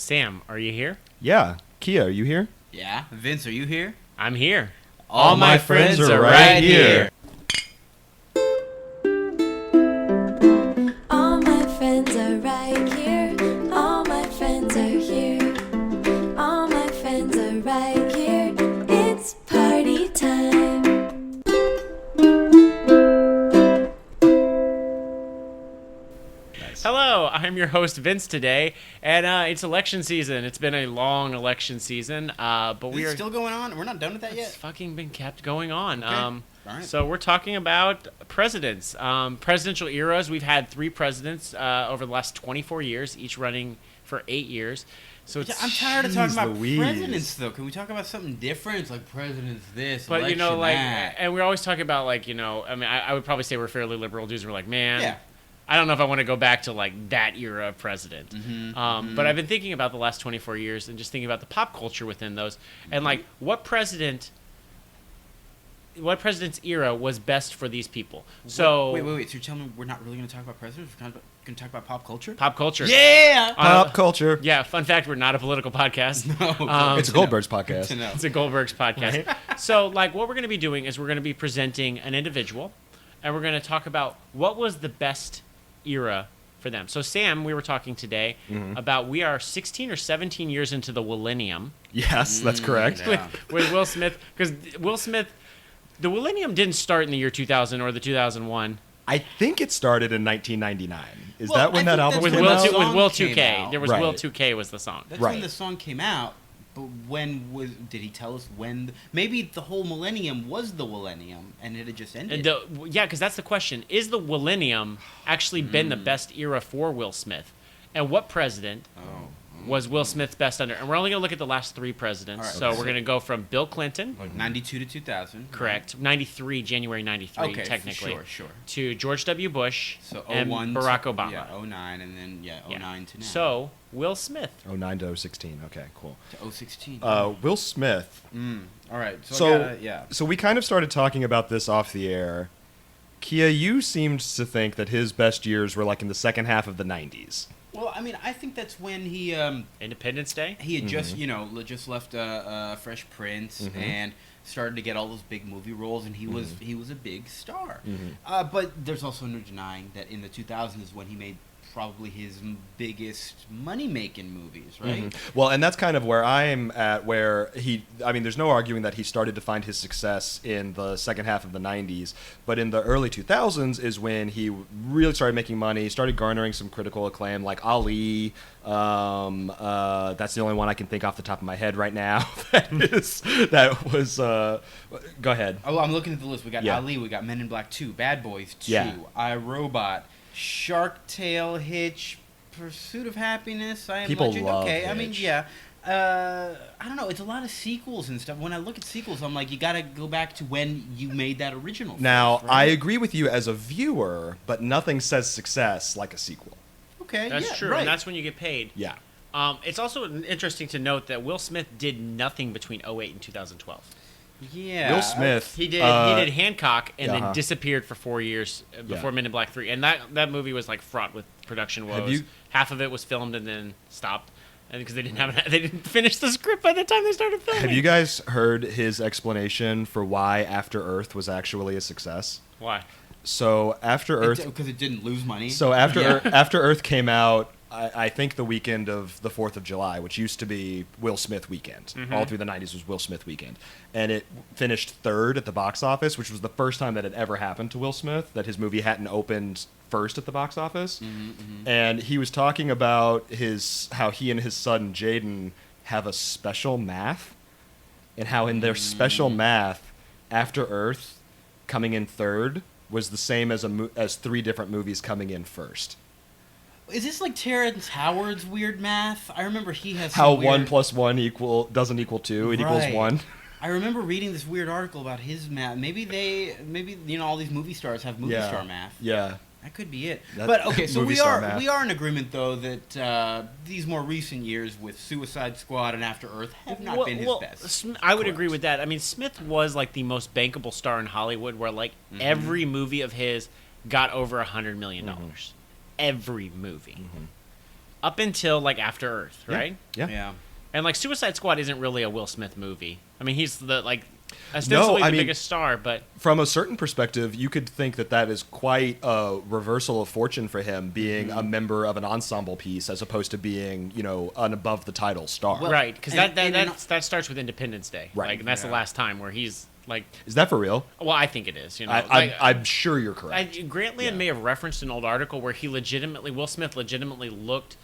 Sam, are you here? Yeah. Kia, are you here? Yeah. Vince, are you here? I'm here. All my friends are right here. All my friends are right here. All my friends are here. All my friends are right here. It's party time. Hello, I'm your host Vince today, and it's election season. It's been a long election season, but we Is are it still going on? We're not done with that It's yet? fucking been kept going on. Okay. All right. So we're talking about presidents, presidential eras. We've had 3 presidents over the last 24 years, each running for 8 years. So it's, I'm tired of talking about Louise. presidents, though. Can we talk about something different? It's like presidents this, but election you know, like, that. and we're always talking about like, you know, I mean, I would probably say we're fairly liberal dudes. We're like, man. Yeah. I don't know if I want to go back to like that era of president, but I've been thinking about the last 24 years and just thinking about the pop culture within those, and like what president's era was best for these people. So Wait. So you're telling me we're not really going to talk about presidents? We're going to talk about pop culture? pop culture. Yeah! Pop culture. Yeah. Fun fact: we're not a political podcast. No. It's a Goldberg's podcast. To know. It's a Goldberg's podcast. Right. So, like, what we're going to be doing is we're going to be presenting an individual, and we're going to talk about what was the best era for them. So, Sam, we were talking today about we are 16 or 17 years into the Willennium Yes, that's correct. Yeah. with Will Smith, because Will Smith, the Willennium didn't start in the year 2000 or the 2001. I think it started in 1999. Is Well, that when I that think album that's came when out? the song With Will came 2K. out. There was Right. Will 2K was the song. That's Right. when the song came out. But when did he tell us when? Maybe the whole millennium was the Willennium, and it had just ended. Yeah, because that's the question. Is the Willennium actually been the best era for Will Smith? And what president was Will Smith's best under? And we're only going to look at the last 3 presidents. All right, So okay. we're going to go from Bill Clinton, Like 92 to 2000. correct, 93, January 93, Okay, technically, sure. to George W. Bush So and 01 Barack to, Obama. Yeah, 09, and then, Yeah. 09 to now. So, Will Smith. 09 to 016. Okay, cool. to 016. Will Smith. All right, so, So, I gotta, yeah. so we kind of started talking about this off the air. Kia, you seemed to think that his best years were like in the second half of the 90s. Well, I mean, I think that's when he Independence Day? had just, just left Fresh Prince and started to get all those big movie roles, and he was a big star. But there's also no denying that in the 2000s is when he made probably his biggest money-making movies, right? Well, and that's kind of where I'm at, where there's no arguing that he started to find his success in the second half of the 90s, but in the early 2000s is when he really started making money, started garnering some critical acclaim, like Ali. That's the only one I can think off the top of my head right now. That was, go ahead. Oh, I'm looking at the list. We got Yeah. Ali, we got Men in Black 2, Bad Boys 2, Yeah. I, Robot, Shark Tale, Hitch, Pursuit of Happiness, I Am People Legend. love Okay, I mean, Hitch. yeah. I don't know. It's a lot of sequels and stuff. When I look at sequels, I'm like, you got to go back to when you made that original. Now, first, I right? agree with you as a viewer, but nothing says success like a sequel. Okay, That's yeah, true, right. and that's when you get paid. Yeah. It's also interesting to note that Will Smith did nothing between 08 and 2012. yeah. Will Smith. He did Hancock and uh-huh. then disappeared for 4 years before Yeah. Men in Black 3. And that movie was like fraught with production woes. you- Half of it was filmed and then stopped. And because they didn't finish the script by the time they started filming. Have you guys heard his explanation for why After Earth was actually a success? Why? So After Earth. Because it didn't lose money. So After Yeah. After Earth came out, I think the weekend of the 4th of July, which used to be Will Smith weekend. All through the 90s was Will Smith weekend. And it finished 3rd at the box office, which was the first time that it ever happened to Will Smith, that his movie hadn't opened first at the box office. And he was talking about how he and his son Jaden have a special math, and how in their special math, After Earth coming in 3rd was the same as 3 different movies coming in first. Is this like Terrence Howard's weird math? I remember he has some How weird... 1 plus 1 doesn't equal 2, it equals Right. 1. I remember reading this weird article about his math. Maybe all these movie stars have movie star math. Yeah. That could be it. That- But okay, so movie we star are math. we are in agreement though that these more recent years with Suicide Squad and After Earth have not been his best. I would Correct. agree with that. I mean, Smith was like the most bankable star in Hollywood, where like every movie of his got over $100 million. Every movie. up until like After Earth, right? Yeah. And like Suicide Squad isn't really a Will Smith movie. I mean, he's the like ostensibly the biggest star, but from a certain perspective, you could think that is quite a reversal of fortune for him, being a member of an ensemble piece as opposed to being, an above the title star. well, right, because that starts with Independence Day, Right. Like, and that's the last time where he's like. Is that for real? Well, I think it is. I'm sure you're correct. Grantland may have referenced an old article where Will Smith legitimately looked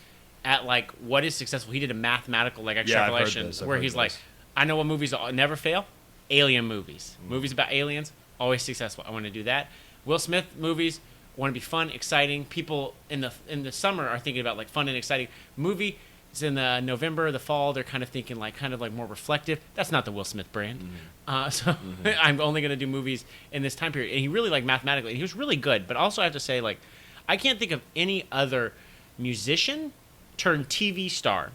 at like what is successful. He did a mathematical like extrapolation where he's like, I know what movies never fail. Alien movies. Movies about aliens, always successful. I want to do that. Will Smith movies want to be fun, exciting. People in the summer are thinking about like fun and exciting. Movie is in the November, the fall. They're kind of thinking like more reflective. That's not the Will Smith brand. I'm only going to do movies in this time period. And he really like mathematically. He was really good. But also I have to say like I can't think of any other musician turned TV star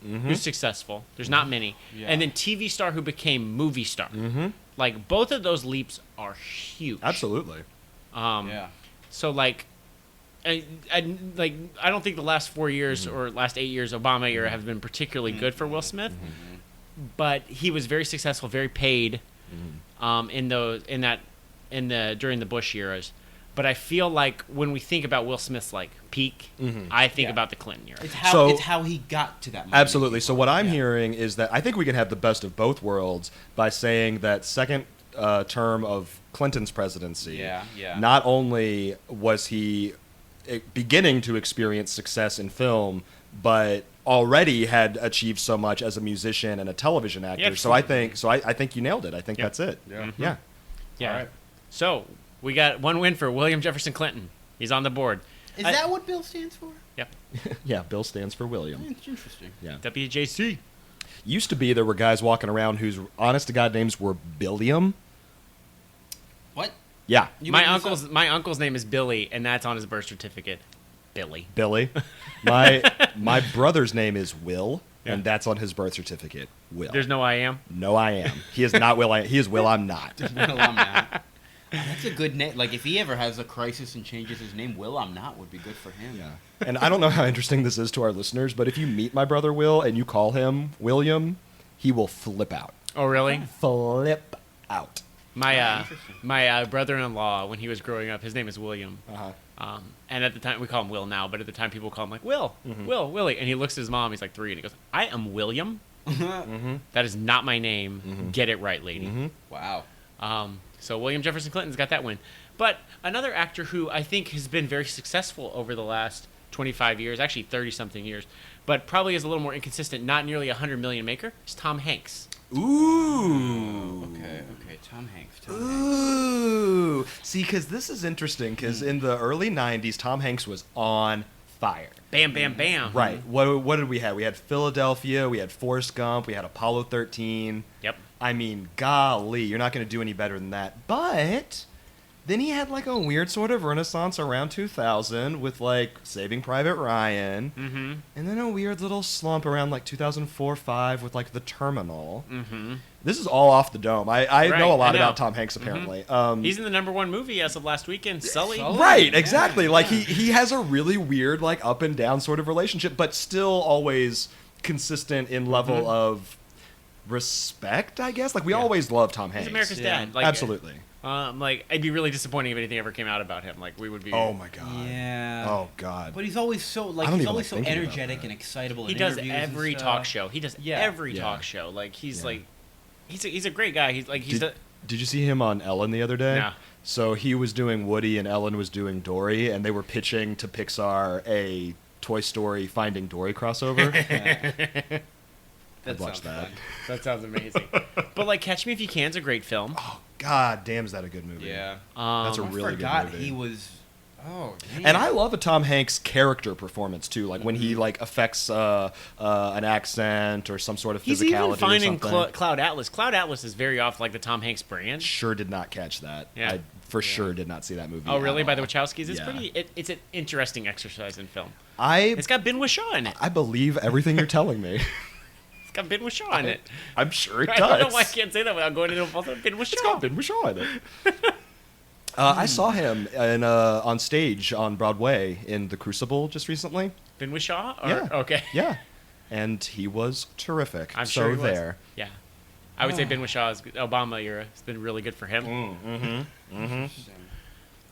who's successful. There's not many. Yeah. And then TV star who became movie star. Like both of those leaps are huge. Absolutely. So like, I don't think the last 4 years or last 8 years Obama era have been particularly good for Will Smith, but he was very successful, very paid, during the Bush eras. But I feel like when we think about Will Smith's like peak, I think about the Clinton era. It's how he got to that moment. Absolutely. So what I'm hearing is that I think we can have the best of both worlds by saying that second term of Clinton's presidency, not only was he beginning to experience success in film, but already had achieved so much as a musician and a television actor. Yeah, so I think you nailed it. I think that's it. Yeah. Yeah. All right. So we got one win for William Jefferson Clinton. He's on the board. Is that what Bill stands for? Yep. Yeah, Bill stands for William. It's interesting. Yeah. WJC. Used to be there were guys walking around whose honest to God names were Billiam. What? Yeah. My uncle's name is Billy, and that's on his birth certificate. Billy. My brother's name is Will, and that's on his birth certificate. Will. There's no I am. No, I am. He is not Will. He is Will. I'm not. Will I'm not. That's a good name. Like if he ever has a crisis and changes his name, Will I'm not would be good for him. Yeah. And I don't know how interesting this is to our listeners, but if you meet my brother Will and you call him William, he will flip out. Oh, really? Flip out. My brother-in-law, when he was growing up, his name is William. And at the time, we call him Will now, but at the time people call him like Will, Willie. And he looks at his mom, he's like 3, and he goes, I am William? That is not my name. Get it right, lady. Wow. So William Jefferson Clinton's got that win. But another actor who I think has been very successful over the last 25 years, actually 30-something years, but probably is a little more inconsistent, not nearly a $100 million maker, is Tom Hanks. Ooh. Okay. Tom Hanks. Ooh. See, because this is interesting, because in the early 90s, Tom Hanks was on fire. Bam, bam, bam. Right. What did we have? We had Philadelphia, we had Forrest Gump, we had Apollo 13. Yep. I mean, golly, you're not going to do any better than that. But then he had like a weird sort of renaissance around 2000 with like Saving Private Ryan. And then a weird little slump around like 2004-05 with like The Terminal. This is all off the dome. I know a lot about Tom Hanks, apparently. He's in the #1 movie as of last weekend, Sully. Right, exactly. Yeah. Like he has a really weird like up and down sort of relationship, but still always consistent in level of respect, I guess. Like we always love Tom Hanks. He's America's dad. Like, absolutely. Like it'd be really disappointing if anything ever came out about him. Like we would be. Oh my god. Yeah. Oh god. But he's always so so energetic and excitable. He does every talk show. He does every talk show. Like he's like, he's a great guy. He's like Did you see him on Ellen the other day? No. So he was doing Woody and Ellen was doing Dory, and they were pitching to Pixar a Toy Story Finding Dory crossover. I'd watch that. Fun. That sounds amazing. But like Catch Me If You Can's a great film. Oh god damn, is that a good movie? Yeah. That's a really good movie. He was. Oh, damn. And I love a Tom Hanks character performance too, like when he like affects an accent or some sort of physicality. He's even fine in something. Cloud Atlas. Cloud Atlas is very off like the Tom Hanks brand. Sure did not catch that. Yeah. I for sure did not see that movie. Oh, really? By the all. Wachowskis? It's Yeah. pretty. It's an interesting exercise in film. It's It's got Ben Whishaw in it. I believe everything you're telling me. It's got Ben Whishaw in it. I'm sure it does. I don't know why I can't say that without going into Ben Whishaw. It's got Ben Whishaw in it. I saw him on stage on Broadway in The Crucible just recently. Shaw? Or, Yeah. Okay. Yeah. And he was terrific. I'm sure he was. there. Yeah. I would say Ben Wishaw's Obama era has been really good for him.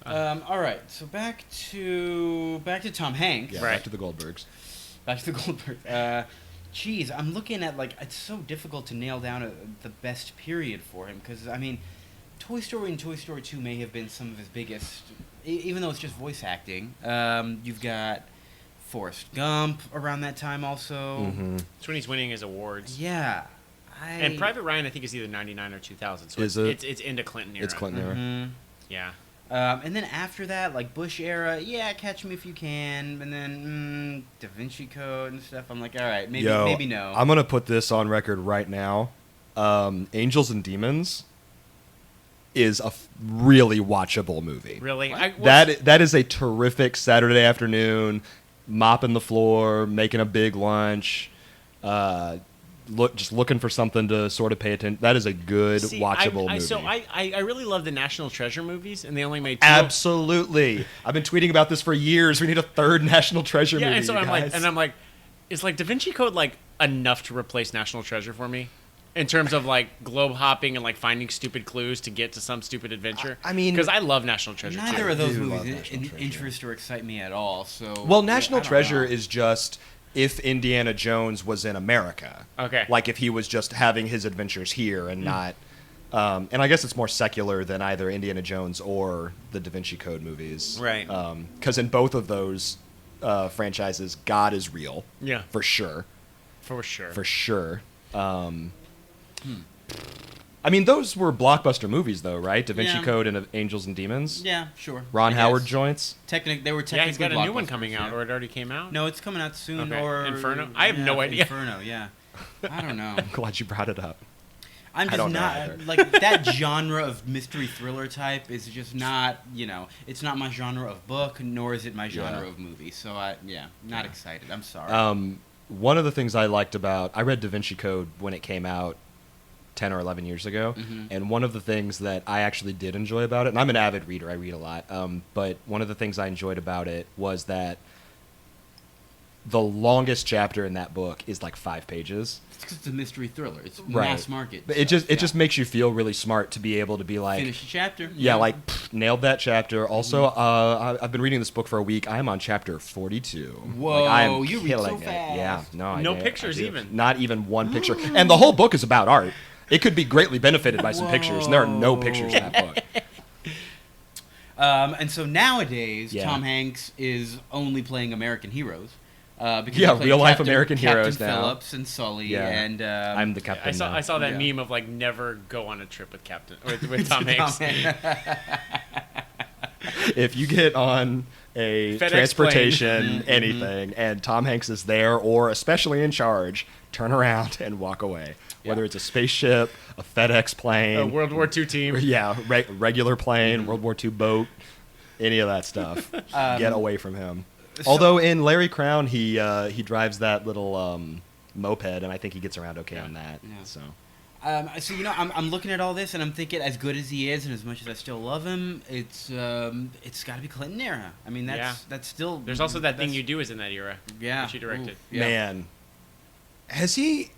All right, so back to Tom Hanks. Yeah, Right. back to the Goldbergs. Back to the Goldberg. Geez, I'm looking at it's so difficult to nail down the best period for him because I mean, Toy Story and Toy Story 2 may have been some of his biggest, even though it's just voice acting. You've got Forrest Gump around that time also. Mm-hmm. That's when he's winning his awards. Yeah. And Private Ryan, I think, is either 99 or 2000. So Is it's into Clinton era. It's Clinton era. Mhm. Yeah. And then after that, like Bush era, yeah, Catch Me If You Can, and then Da Vinci Code and stuff. I'm like, all right, maybe no. I'm gonna put this on record right now. Angels and Demons is a really watchable movie. Really? That is a terrific Saturday afternoon, mopping the floor, making a big lunch, just looking for something to sort of pay attention. That is a good watchable movie. So I really love the National Treasure movies, and they only made 2. Absolutely. I've been tweeting about this for years. We need a third National Treasure movie. And so you I'm guys. like, is like Da Vinci Code like enough to replace National Treasure for me? In terms of like globe hopping and like finding stupid clues to get to some stupid adventure. I mean, because I love National Treasure. Neither too. of those do love movies National Treasure. interest or excite me at all. So Well, National I don't Treasure know. is just if Indiana Jones was in America. Okay. Like if he was just having his adventures here and not. And I guess it's more secular than either Indiana Jones or the Da Vinci Code movies. Right. Because in both of those franchises, God is real. Yeah. For sure. For sure. For sure. I mean, those were blockbuster movies, though, right? Da Vinci Yeah. Code and Angels and Demons. Yeah, sure. Ron I Howard guess. joints. They were technically Yeah, he's got a new one blockbusters, coming out, yeah. or it already came out. No, it's coming out soon. Okay. Or Inferno? I have no idea. Inferno, yeah. I don't know. I'm glad you brought it up. I'm I just don't know not either. like that genre of mystery thriller type is just not, it's not my genre of book, nor is it my genre Yeah. of movie. So not excited. I'm sorry. One of the things I liked I read Da Vinci Code when it came out 10 or 11 years ago, and one of the things that I actually did enjoy about it, and I'm an avid reader, I read a lot, but one of the things I enjoyed about it was that the longest chapter in that book is like 5 pages. It's because it's a mystery thriller. It's Right. mass market. But it just makes you feel really smart to be able to be like, finish the chapter. yeah, like nailed that chapter. Also, I've been reading this book for a week. I am on chapter 42. Whoa, like, I am you read killing so it. Yeah, fast. no, No I pictures do. even. Not even one picture. And the whole book is about art. It could be greatly benefited by some pictures, and there are no pictures in that book. And so nowadays, Yeah. Tom Hanks is only playing American heroes. Because Yeah, he played real-life Captain- American heroes Captain now. Phillips and Sully. Yeah. And I'm the captain. I saw that Yeah. meme of like never go on a trip with with Tom Hanks. If you get on a FedEx transportation, anything, and Tom Hanks is there or especially in charge, turn around and walk away. Whether it's a spaceship, a FedEx plane, A World War II team. yeah, regular plane, World War II boat, any of that stuff. Get away from him. Although in Larry Crown, he drives that little moped, and I think he gets around okay on that. Yeah. So I'm looking at all this, and I'm thinking, as good as he is, and as much as I still love him, it's got to be Clinton era. I mean, that's still. There's also That Thing that's- You Do is in that era. Yeah. Which he directed. Oof, yeah. man, has he?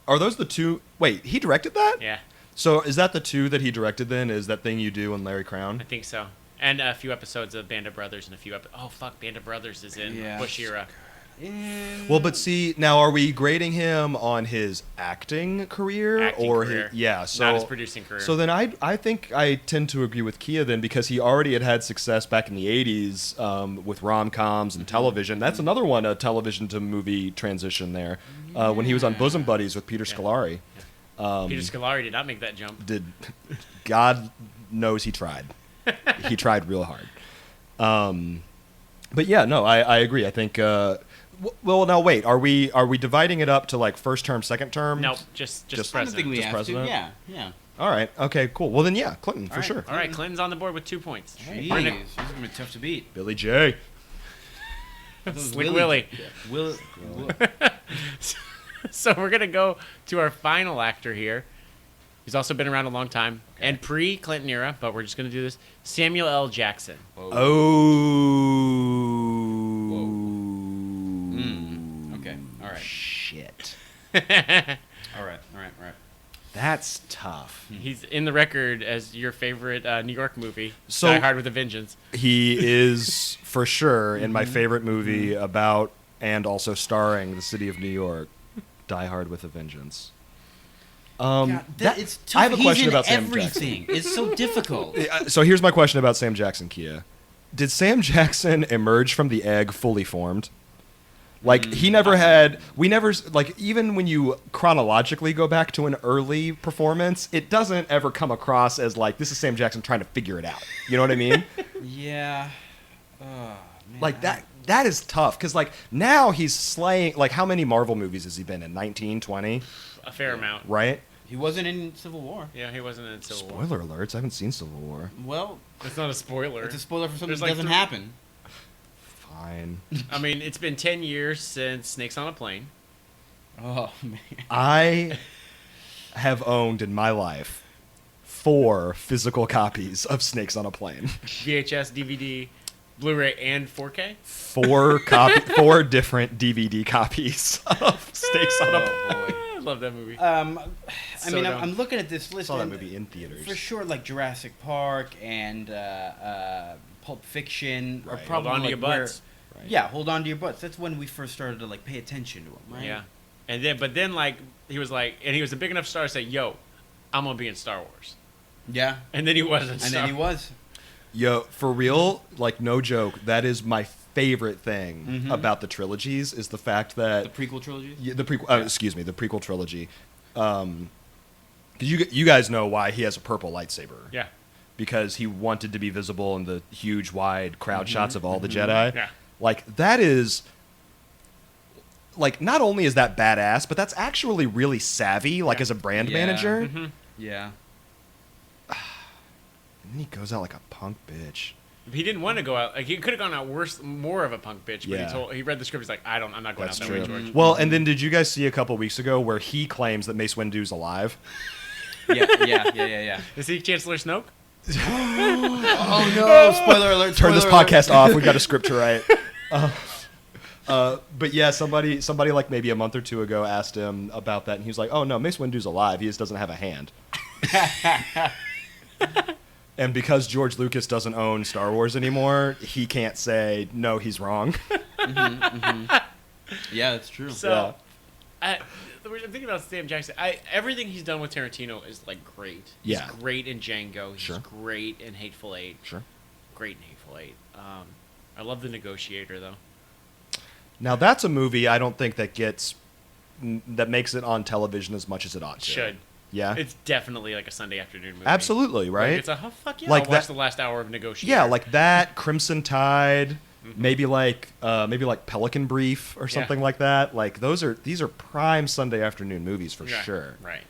Are those the two? Wait, he directed that? Yeah, So is that the two that he directed then? Is That Thing You Do and Larry Crown? I think so. And a few episodes of Band of Brothers and a few Band of Brothers is in Yeah. Bush era. Well, but see, now are we grading him on his acting career Acting or career. so Not his producing career. So then I think I tend to agree with Kia then because he already had success back in the 80s with rom-coms and television. That's another one, a television to movie transition there when he was on Bosom Buddies with Peter Scolari. Peter Scolari did not make that jump. God knows he tried. He tried real hard. But yeah, no, I agree. I think. Well, now wait. Are we dividing it up to like first term, second term? No, just Just- I don't think president. we Just have president? to. Yeah, yeah. All right. Okay. Cool. Well then, yeah, Clinton for All right. sure. All right, Clinton's on the board with 2 points. Jeez, We're this gonna- is gonna be tough to beat. Billy J. Slick Willie. So we're gonna go to our final actor here. He's also been around a long time and pre-Clinton era, but we're just gonna do this. Samuel L. Jackson. Oh. All right. That's tough. He's in the record as your favorite New York movie, So- Die Hard with a Vengeance. He is for sure in my favorite movie about and also starring the city of New York, Die Hard with a Vengeance. It's tough. I have a question He's in about Sam everything. It's so difficult. So here's my question about Sam Jackson, Kia. Did Sam Jackson emerge from the egg fully formed? Like, he never had, we never, like, even when you chronologically go back to an early performance, it doesn't ever come across as, like, this is Sam Jackson trying to figure it out. You know what I mean? Yeah. Man, Like, that is tough, because, like, now he's slaying, like, how many Marvel movies has he been in? 19, 20? A fair amount. Right? He wasn't in Civil War. Yeah, he wasn't in Civil War. Spoiler alerts, I haven't seen Civil War. Well, That's not a spoiler. it's a spoiler for something There's that like doesn't three- happen. Fine. I mean, it's been 10 years since Snakes on a Plane. Oh, man. I have owned in my life 4 physical copies of Snakes on a Plane. VHS, DVD, Blu-ray, and 4K. 4 different DVD copies of Snakes on a Plane. Oh, boy. I love that movie. I So mean, dumb. I'm looking at this list. Saw that and movie in theaters. For sure, like Jurassic Park and Pulp Fiction are Right. probably Hold on to like your where- butts. Right. Yeah, hold on to your butts. That's when we first started to like pay attention to them, right? Yeah. And then, but then, like, he was like, and he was a big enough star to say, yo, I'm going to be in Star Wars. Yeah. And then he wasn't. And then he was. Yo, for real, like, no joke, that is my favorite thing Mhm. about the trilogies is the fact that The prequel trilogy. the prequel. Excuse me, the prequel trilogy. Because you guys know why he has a purple lightsaber. Yeah. Because he wanted to be visible in the huge, wide crowd shots of all the Jedi. Yeah. Like, that is. Like, not only is that badass, but that's actually really savvy, like, Yeah. as a brand Yeah. manager. Mm-hmm. Yeah. And then he goes out like a punk bitch. He didn't want to go out. Like, he could have gone out worse, more of a punk bitch. But Yeah. he read the script. He's like, I'm not going That's out that true. way, George. Well, and then did you guys see a couple weeks ago where he claims that Mace Windu's alive? Yeah. Is he Chancellor Snoke? Oh no! Spoiler alert! Turn this spoiler alert. podcast off. We got a script to write. But yeah, somebody like maybe a month or two ago asked him about that, and he was like, "Oh no, Mace Windu's alive. He just doesn't have a hand." And because George Lucas doesn't own Star Wars anymore, he can't say no. He's wrong. Yeah, that's true. So, I'm thinking about Sam Jackson. Everything he's done with Tarantino is like great. He's Yeah. great in Django. He's Sure. great in Hateful Eight. Sure. Great in Hateful Eight. I love The Negotiator though. Now that's a movie I don't think that makes it on television as much as it ought to. Should. Yeah. It's definitely like a Sunday afternoon movie. Absolutely, right? Like, it's a fuck yeah. Like I'll watch that- the last hour of Negotiator. Yeah, like that, Crimson Tide, Mm-hmm. maybe like Pelican Brief or something like that. Like these are prime Sunday afternoon movies for Yeah, sure. Right.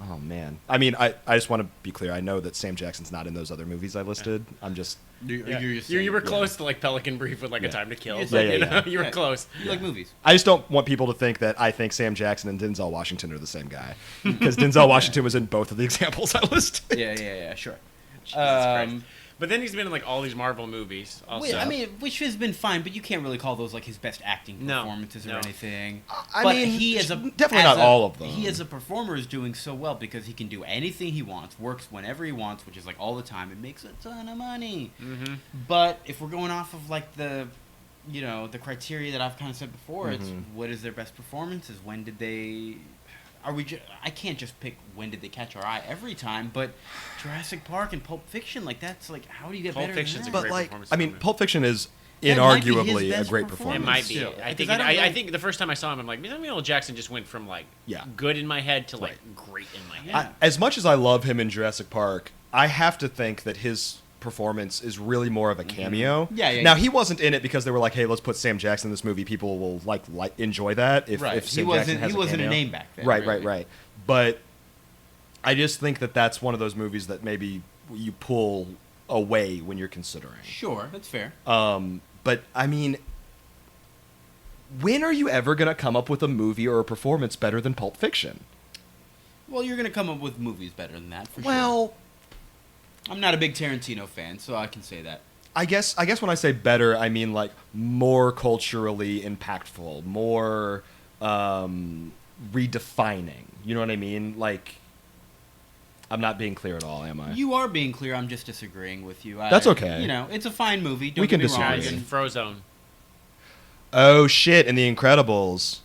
Oh man. I mean, I just want to be clear. I know that Sam Jackson's not in those other movies I listed. I'm just Yeah. You're just You were saying- close to like Pelican Brief with like Yeah. A Time to Kill. Yeah, but, yeah, you know, yeah. you were Yeah. close. You like movies. I just don't want people to think that I think Sam Jackson and Denzel Washington are the same guy because Denzel Washington was in both of the examples I listed. Yeah, sure. Jesus Christ. But then he's been in like all these Marvel movies. Also. Wait, I mean, which has been fine, but you can't really call those like his best acting No, performances or no. anything. I But mean, he is definitely as not all of them. He as a performer is doing so well because he can do anything he wants, works whenever he wants, which is like all the time. It makes a ton of money. Mm-hmm. But if we're going off of like the criteria that I've kind of said before, it's Mhm. what is their best performances? When did they? I can't just pick when did they catch our eye every time, but Jurassic Park and Pulp Fiction, like that's like how do you get Pulp better Fiction's than a that? But great like, performance I mean, from him. Pulp Fiction is That might be his inarguably a best great It performance. performance. might be. Still. I 'Cause think. I don't I like- think the first time I saw him, I'm like, Samuel L. Jackson just went from like Yeah. good in my head to like Right. great in my head. Yeah. As much as I love him in Jurassic Park, I have to think that his performance is really more of a cameo. Yeah. Now he wasn't in it because they were like, "Hey, let's put Sam Jackson in this movie. People will like enjoy that if, Right. if He Sam wasn't. Jackson has He wasn't a cameo." name back then. Right, really. right. But I just think that that's one of those movies that maybe you pull away when you're considering. Sure, that's fair. But I mean, when are you ever gonna come up with a movie or a performance better than Pulp Fiction? Well, you're gonna come up with movies better than that for sure. Well, I'm not a big Tarantino fan, so I can say that. I guess when I say better, I mean like more culturally impactful, more redefining. You know what I mean? Like, I'm not being clear at all, am I? You are being clear. I'm just disagreeing with you. That's okay. You know, it's a fine movie. Don't We can get me wrong. Guys, disagree. Frozone. Oh shit! And The Incredibles.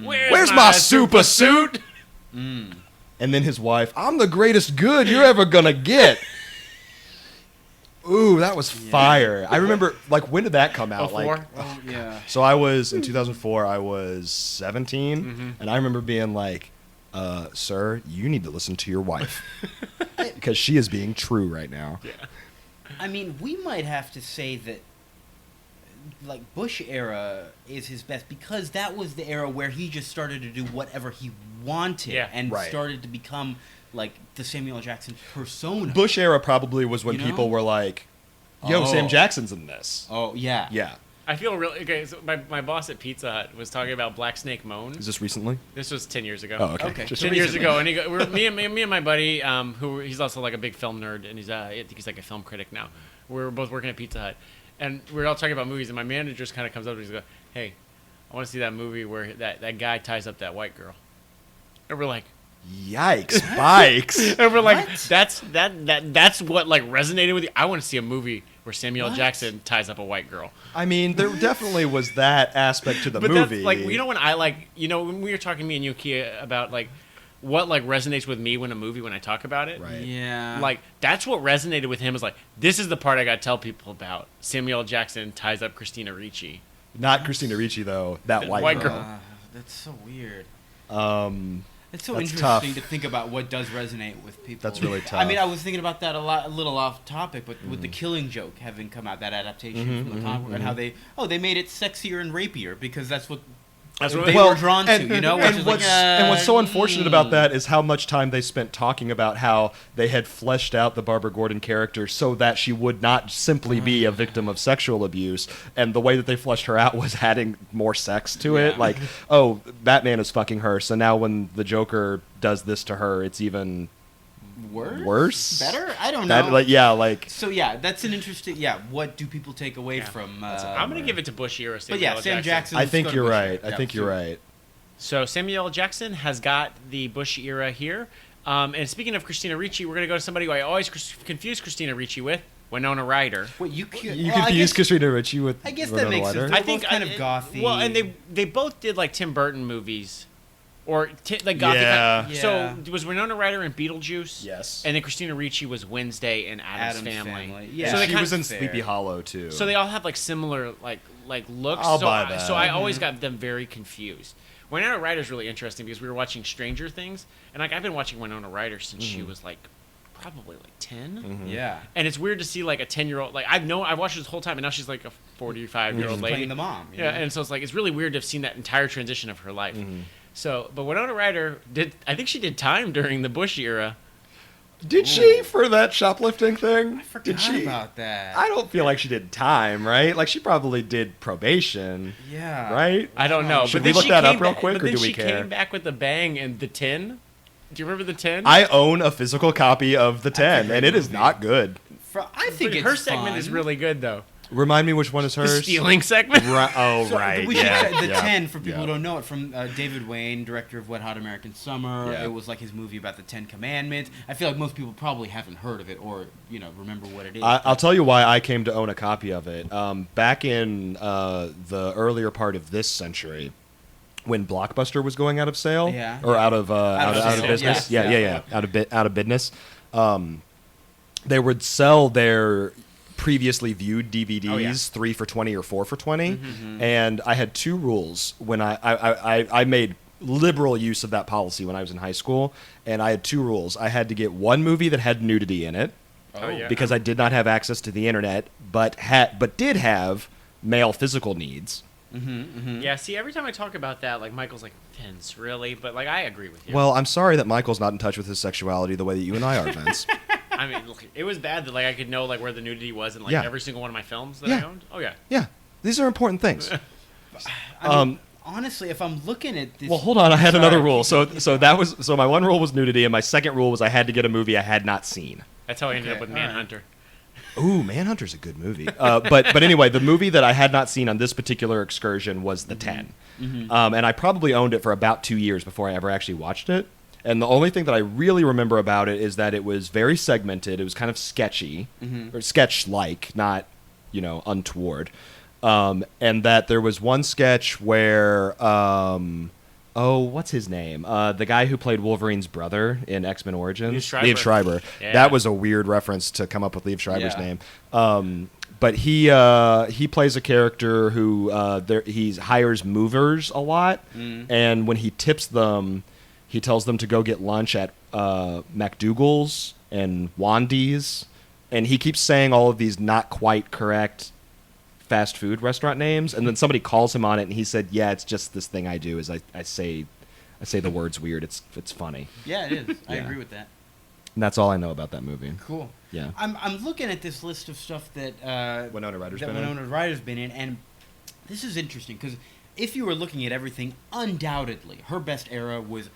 Where's, Where's my super suit? Mm. And then his wife, I'm the greatest good you're ever gonna get. Ooh, that was fire. I remember, like, when did that come out? 04? Like, Oh, yeah. so I was, in 2004, I was 17, and I remember being like, sir, you need to listen to your wife. Because she is being true right now. Yeah. I mean, we might have to say that, like, Bush era is his best because that was the era where he just started to do whatever he wanted and Right. started to become, like, the Samuel L. Jackson persona. Bush era probably was when You know? people were like, yo, Oh. Sam Jackson's in this. Oh, yeah. Yeah. I feel really okay. So my boss at Pizza Hut was talking about Black Snake Moan. Is this recently? This was 10 years ago. Oh, okay. Okay. Just 10 years ago, and me and my buddy, who he's also like a big film nerd, and I think he's like a film critic now. We were both working at Pizza Hut, and we were all talking about movies. And my manager just kind of comes up and he's like, "Hey, I want to see that movie where that guy ties up that white girl." And we're like, Yikes, bikes. and we're like, What? that's what like resonated with you. I want to see a movie where Samuel L. What? Jackson ties up a white girl. I mean, there definitely was that aspect to the But movie. that's like, you know, when I like, you know, when we were talking, me and Yuki, about like what like resonates with me when I talk about it. Right. Yeah. Like that's what resonated with him, is like, this is the part I got to tell people about. Samuel L. Jackson ties up Christina Ricci. Not Christina Ricci, though. That white, white girl. girl. That's so weird. That's It's so interesting tough. to think about what does resonate with people. That's really I mean, tough. I was thinking about that a little off topic, but with the Killing Joke having come out, that adaptation from the comic book, and how they made it sexier and rapier because that's what they were drawn to, you know. Which And is what's, like, and what's so unfortunate about that is how much time they spent talking about how they had fleshed out the Barbara Gordon character so that she would not simply be a victim of sexual abuse, and the way that they fleshed her out was adding more sex to it. Yeah. Like, oh, Batman is fucking her, so now when the Joker does this to her, it's even worse? better. I don't know. That, like, yeah, like, So yeah, that's an interesting. Yeah, what do people take away Yeah. from? I'm gonna give it to Bush era. But Samuel yeah, L. Sam Jackson. I let's think go to you're Bush right. era. I Yeah, think you're so- right. So Samuel L. Jackson has got the Bush era here. And speaking of Christina Ricci, we're gonna go to somebody who I always confuse Christina Ricci with, Winona Ryder. Wait, You well, I confuse guess- Christina Ricci with I guess that Winona makes Ryder? sense. I They're think both kind of gothy. Well, and they both did like Tim Burton movies, or like gothic. Yeah. Yeah. So was Winona Ryder in Beetlejuice? Yes. And then Christina Ricci was Wednesday in Addams Family. Yeah, So they she kind was in fair. Sleepy Hollow too. So they all have like similar like looks. I'll so buy that. So I always got them very confused. Winona Ryder's really interesting because we were watching Stranger Things, and like I've been watching Winona Ryder since she was like probably like 10. Yeah. And it's weird to see like a 10-year-old, like I've watched her this whole time, and now she's like a 45-year-old She's lady. playing the mom. you Yeah, know? and so it's like it's really weird to have seen that entire transition of her life. So, but Winona Ryder I think she did time during the Bush era. Did she for that shoplifting thing? I forgot Did she? about that. I don't feel like she did time, right? Like she probably did probation, Yeah. right? I don't know. Should but we then look she that up came real back- quick, but or then do we she care? came back with the bang and the 10. Do you remember the 10? I own a physical copy of the 10, great and it is movie. not good. I think it's her segment fun. is really good though. Remind me which one is The hers. stealing segment. Oh, So, right. We should yeah, say the yeah, 10 for people yeah. who don't know it from David Wayne, director of Wet Hot American Summer. Yeah. It was like his movie about the 10 Commandments. I feel like most people probably haven't heard of it or remember what it is. I'll tell you why I came to own a copy of it. Back in the earlier part of this century, when Blockbuster was going out of sale, Yeah. or out of sale, business, yeah. yeah, out of business, they would sell their previously viewed DVDs, Oh, yeah. 3 for $20 or 4 for $20, and I had two rules when I made liberal use of that policy when I was in high school, and I had two rules. I had to get one movie that had nudity in it, Oh, yeah. because I did not have access to the internet, but did have male physical needs. Yeah, see, every time I talk about that, like Michael's like, Vince, really? But like, I agree with you. Well, I'm sorry that Michael's not in touch with his sexuality the way that you and I are, Vince. I mean, look, it was bad that like I could know like where the nudity was in like Yeah. every single one of my films that Yeah. I owned. Oh yeah. Yeah, these are important things. I mean, honestly, if I'm looking at this. Well, hold on. I had Sorry. another rule. So my one rule was nudity, and my second rule was I had to get a movie I had not seen. That's how I ended Okay, up with all right. Manhunter. Ooh, Manhunter's a good movie. But anyway, the movie that I had not seen on this particular excursion was The 10. And I probably owned it for about 2 years before I ever actually watched it. And the only thing that I really remember about it is that it was very segmented. It was kind of sketchy, or sketch-like, not, untoward. And that there was one sketch where... what's his name? The guy who played Wolverine's brother in X-Men Origins. Liev Schreiber. Yeah. That was a weird reference to come up with Liev Schreiber's name. But he plays a character who he hires movers a lot, and when he tips them, he tells them to go get lunch at McDougal's and Wandy's, and he keeps saying all of these not quite correct fast food restaurant names, and then somebody calls him on it, and he said, "Yeah, it's just this thing I do is I say the words weird. It's funny." Yeah, it is. I Yeah. agree with that. And that's all I know about that movie. Cool. Yeah. I'm looking at this list of stuff that Winona Ryder's been in, and this is interesting because if you were looking at everything, undoubtedly her best era was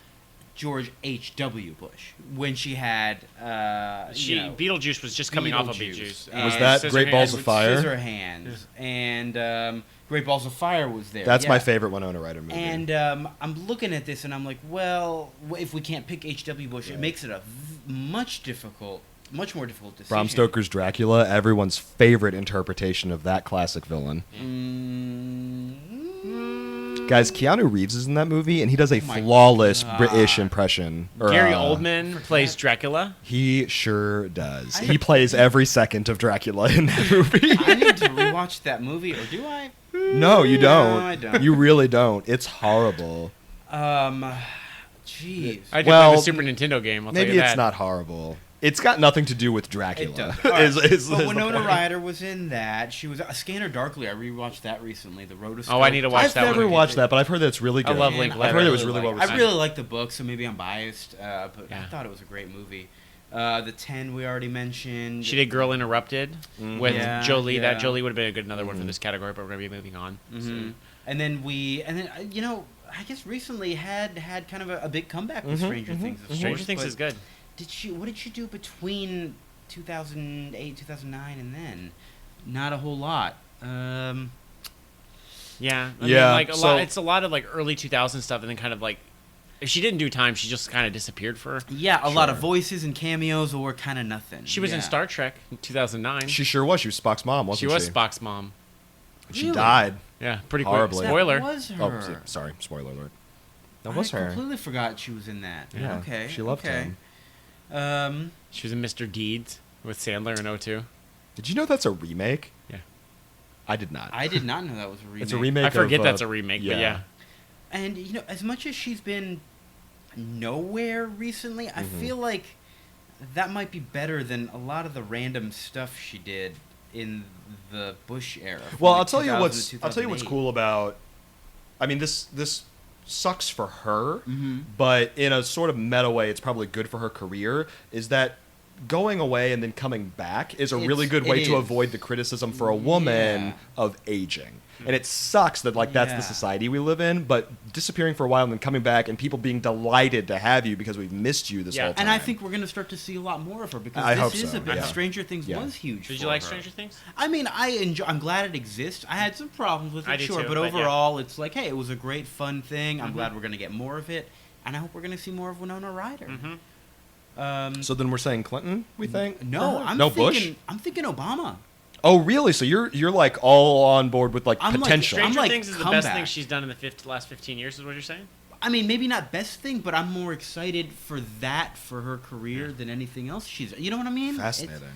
George H.W. Bush when she had Beetlejuice was just coming off of Beetlejuice. and Was that Great Balls of Fire? Scissorhands and Great Balls of Fire was there. That's my yeah. favorite Winona Ryder movie. And I'm looking at this and I'm like, well, if we can't pick H.W. Bush, it makes it a much more difficult decision. Bram Stoker's Dracula, everyone's favorite interpretation of that classic villain. Guys, Keanu Reeves is in that movie, and he does a my flawless God. British impression. Gary Oldman plays Dracula. He sure does. He plays every second of Dracula in that movie. I need to rewatch that movie, or do I? No, you don't. No, I don't. You really don't. It's horrible. Jeez. I did play the Super Nintendo game. I'll tell Maybe you it's that. not horrible. It's got nothing to do with Dracula. It does. All right. is But the Winona point. Ryder was in that. She was Scanner Darkly. I rewatched that recently. The Rotoscope. Oh, I need to watch I've that never one. watched that, but I've heard that it's really I good. love And Linklater. I've heard it was I really well like I received. really like the book, so maybe I'm biased. But Yeah. I thought it was a great movie. The 10 we already mentioned. She did Girl Interrupted with Yeah, Jolie. yeah. That Jolie would have been a good another one for this category, but we're going to be moving on. Mhm. And then I guess recently had kind of a big comeback with Stranger Things. Of Stranger course, Things but is good. What did she do between 2008, 2009, and then? Not a whole lot. Yeah. I mean, Yeah, like so- it's a lot of like early 2000 stuff, and then kind of like if she didn't do time, she just kind of disappeared for. Yeah, a lot of Sure. voices and cameos, or kind of nothing. She was in Yeah. Star Trek in 2009. She sure was. She was Spock's mom, She wasn't she? was Spock's mom. She Really? died. Yeah, pretty Horribly. quick. Spoiler. That was her. Oh, sorry. Spoiler alert. That was I her. completely forgot she was in that. Yeah, Okay. she loved okay. him. She was in Mr. Deeds with Sandler in 02. Did you know that's a remake? Yeah. I did not. I did not know that was a remake. It's a remake. I forget of, that's a remake, but yeah. And as much as she's been nowhere recently, I feel like that might be better than a lot of the random stuff she did in the Bush era. from, Well, like, I'll tell you 2000 to what's 2008. cool about. I mean, this sucks for her, Mhm. but in a sort of meta way, it's probably good for her career. Is that going away and then coming back is a really good way it to is. avoid the criticism for a woman Yeah. of aging. And it sucks that that's Yeah. the society we live in, but disappearing for a while and then coming back and people being delighted to have you because we've missed you this Yeah. whole time. And I think we're going to start to see a lot more of her because I this hope is so, a bit. yeah. Stranger Things Yeah. was huge. Did for you like her. Stranger Things? I mean, I'm glad it exists. I had some problems with it, I did sure, too, but but yeah. overall, it's like, hey, it was a great, fun thing. I'm glad we're going to get more of it, and I hope we're going to see more of Winona Ryder. So then we're saying Clinton, we think? No, I'm no thinking, Bush? I'm thinking Obama. Oh, really? So you're like all on board with like I'm like- potential. Stranger like, Things is the comeback. best thing she's done in the last 15 years, is what you're saying? I mean, maybe not best thing, but I'm more excited for that for her career than anything else she's. You know what I mean? Fascinating.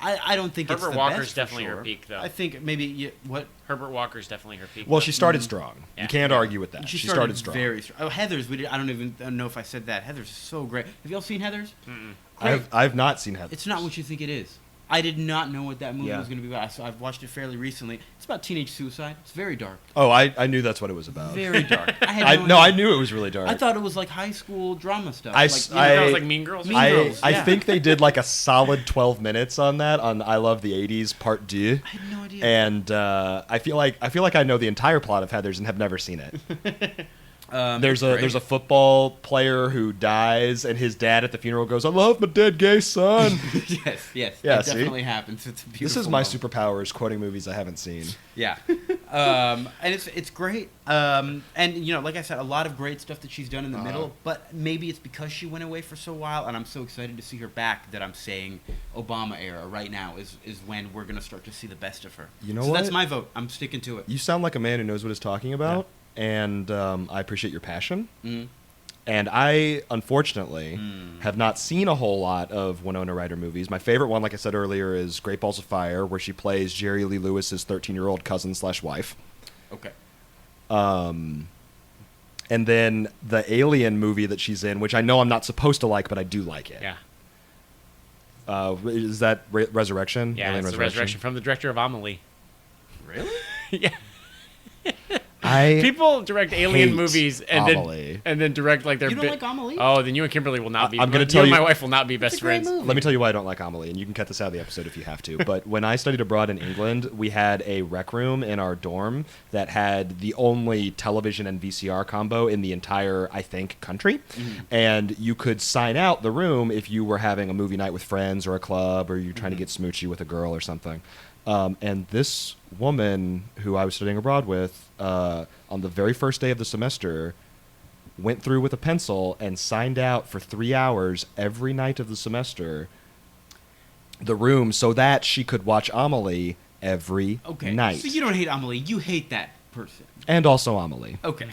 I don't think it's Herbert the Walker's best for definitely her sure. peak, though. I think maybe what Herbert Walker's definitely her peak. Well, though. she started strong. Yeah. You can't argue with that. She started strong. very strong. Oh, Heather's. I don't even know if I said that. Heather's is so great. Have y'all seen Heather's? I've not seen Heather. It's not what you think it is. I did not know what that movie Yeah. was going to be about. I've watched it fairly recently. It's about teenage suicide. It's very dark. Oh, I knew that's what it was about. Very dark. I had I idea. knew it was really dark. I thought it was like high school drama stuff. I like, s- you know, I- That was like Mean Girls. or Mean something? Girls. I yeah. think they did like a solid 12 minutes on that on I Love the 80s Part 2. I had no idea. And I feel like I know the entire plot of Heathers and have never seen it. There's a football player who dies, and his dad at the funeral goes, "I love my dead gay son." yes, Yeah, that see? definitely happens. It's a beautiful. This is my moment. superpowers, quoting movies I haven't seen. Yeah, and it's great. And like I said, a lot of great stuff that she's done in the middle. But maybe it's because she went away for so while, and I'm so excited to see her back that I'm saying Obama era right now is when we're gonna start to see the best of her. You know so what? that's my vote. I'm sticking to it. You sound like a man who knows what he's talking about, and I appreciate your passion. Mm. And I, unfortunately, have not seen a whole lot of Winona Ryder movies. My favorite one, like I said earlier, is Great Balls of Fire, where she plays Jerry Lee Lewis's 13-year-old cousin/wife. Okay. And then the Alien movie that she's in, which I know I'm not supposed to like, but I do like it. Yeah. Is that Resurrection? Yeah, Alien it's the Resurrection from the director of Amelie. Really? Yeah. I People direct alien hate movies Amelie. and then direct like their. You don't like Amelie? Oh, then you and Kimberly will not be. I'm gonna you tell and you- my wife will not be best a great friends. movie. Let me tell you why I don't like Amelie, and you can cut this out of the episode if you have to. But when I studied abroad in England, we had a rec room in our dorm that had the only television and VCR combo in the entire, I think, country. And you could sign out the room if you were having a movie night with friends or a club, or you're trying to get smoochy with a girl or something. And this woman who I was studying abroad with, on the very first day of the semester, went through with a pencil and signed out for 3 hours every night of the semester the room so that she could watch Amelie every Okay. night. So you don't hate Amelie. You hate that person. And also Amelie. Okay.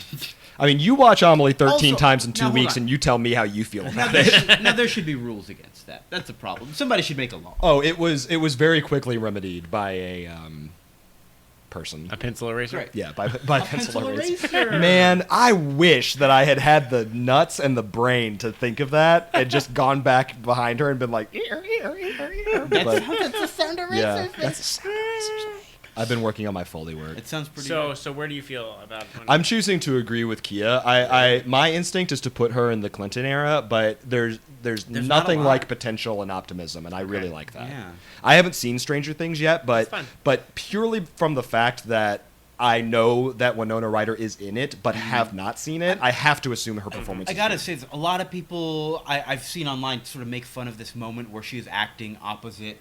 I mean, you watch Amelie 13 Also- times in now 2 hold weeks, on. and you tell me how you feel now, about there it. should, now there should be rules against that. That's a problem. Somebody should make a law. Oh, it was very quickly remedied by a person. A pencil eraser. Right. Yeah, by pencil pencil eraser. eraser. Man, I wish that I had the nuts and the brain to think of that and just gone back behind her and been like, "Ear, ear, ear, ear." That's But, the sound eraser. yeah, that's a sound eraser's name. I've been working on my Foley work. It sounds pretty So good. so where do you feel about? I'm choosing to agree with Kia. I my instinct is to put her in the Clinton era, but there's not a nothing lot. like potential and optimism, and I really Okay. like that. Yeah. I haven't seen Stranger Things yet, That's fun. but purely from the fact that I know that Winona Ryder is in it, but have not seen it, I have to assume her performance. I is gotta good. say, a lot of people I've seen online sort of make fun of this moment where she is acting opposite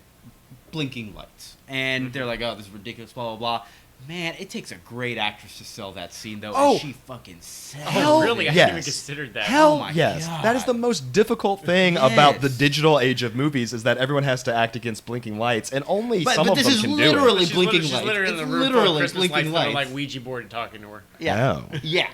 blinking lights, and they're like, "Oh, this is ridiculous," blah blah blah. Man, it takes a great actress to sell that scene, though. Oh. And she fucking sells Hell Oh, really? I it. yes. hadn't even considered that. Hell Oh my yes. God. That is the most difficult thing about the Yes. digital age of movies is that everyone has to act against blinking lights, and only But- some but of this them is can literally do it. blinking she's lights. literally in the It's room full of literally Christmas blinking lights that are lights. like Ouija board and talking to her. Yeah, Oh. yeah,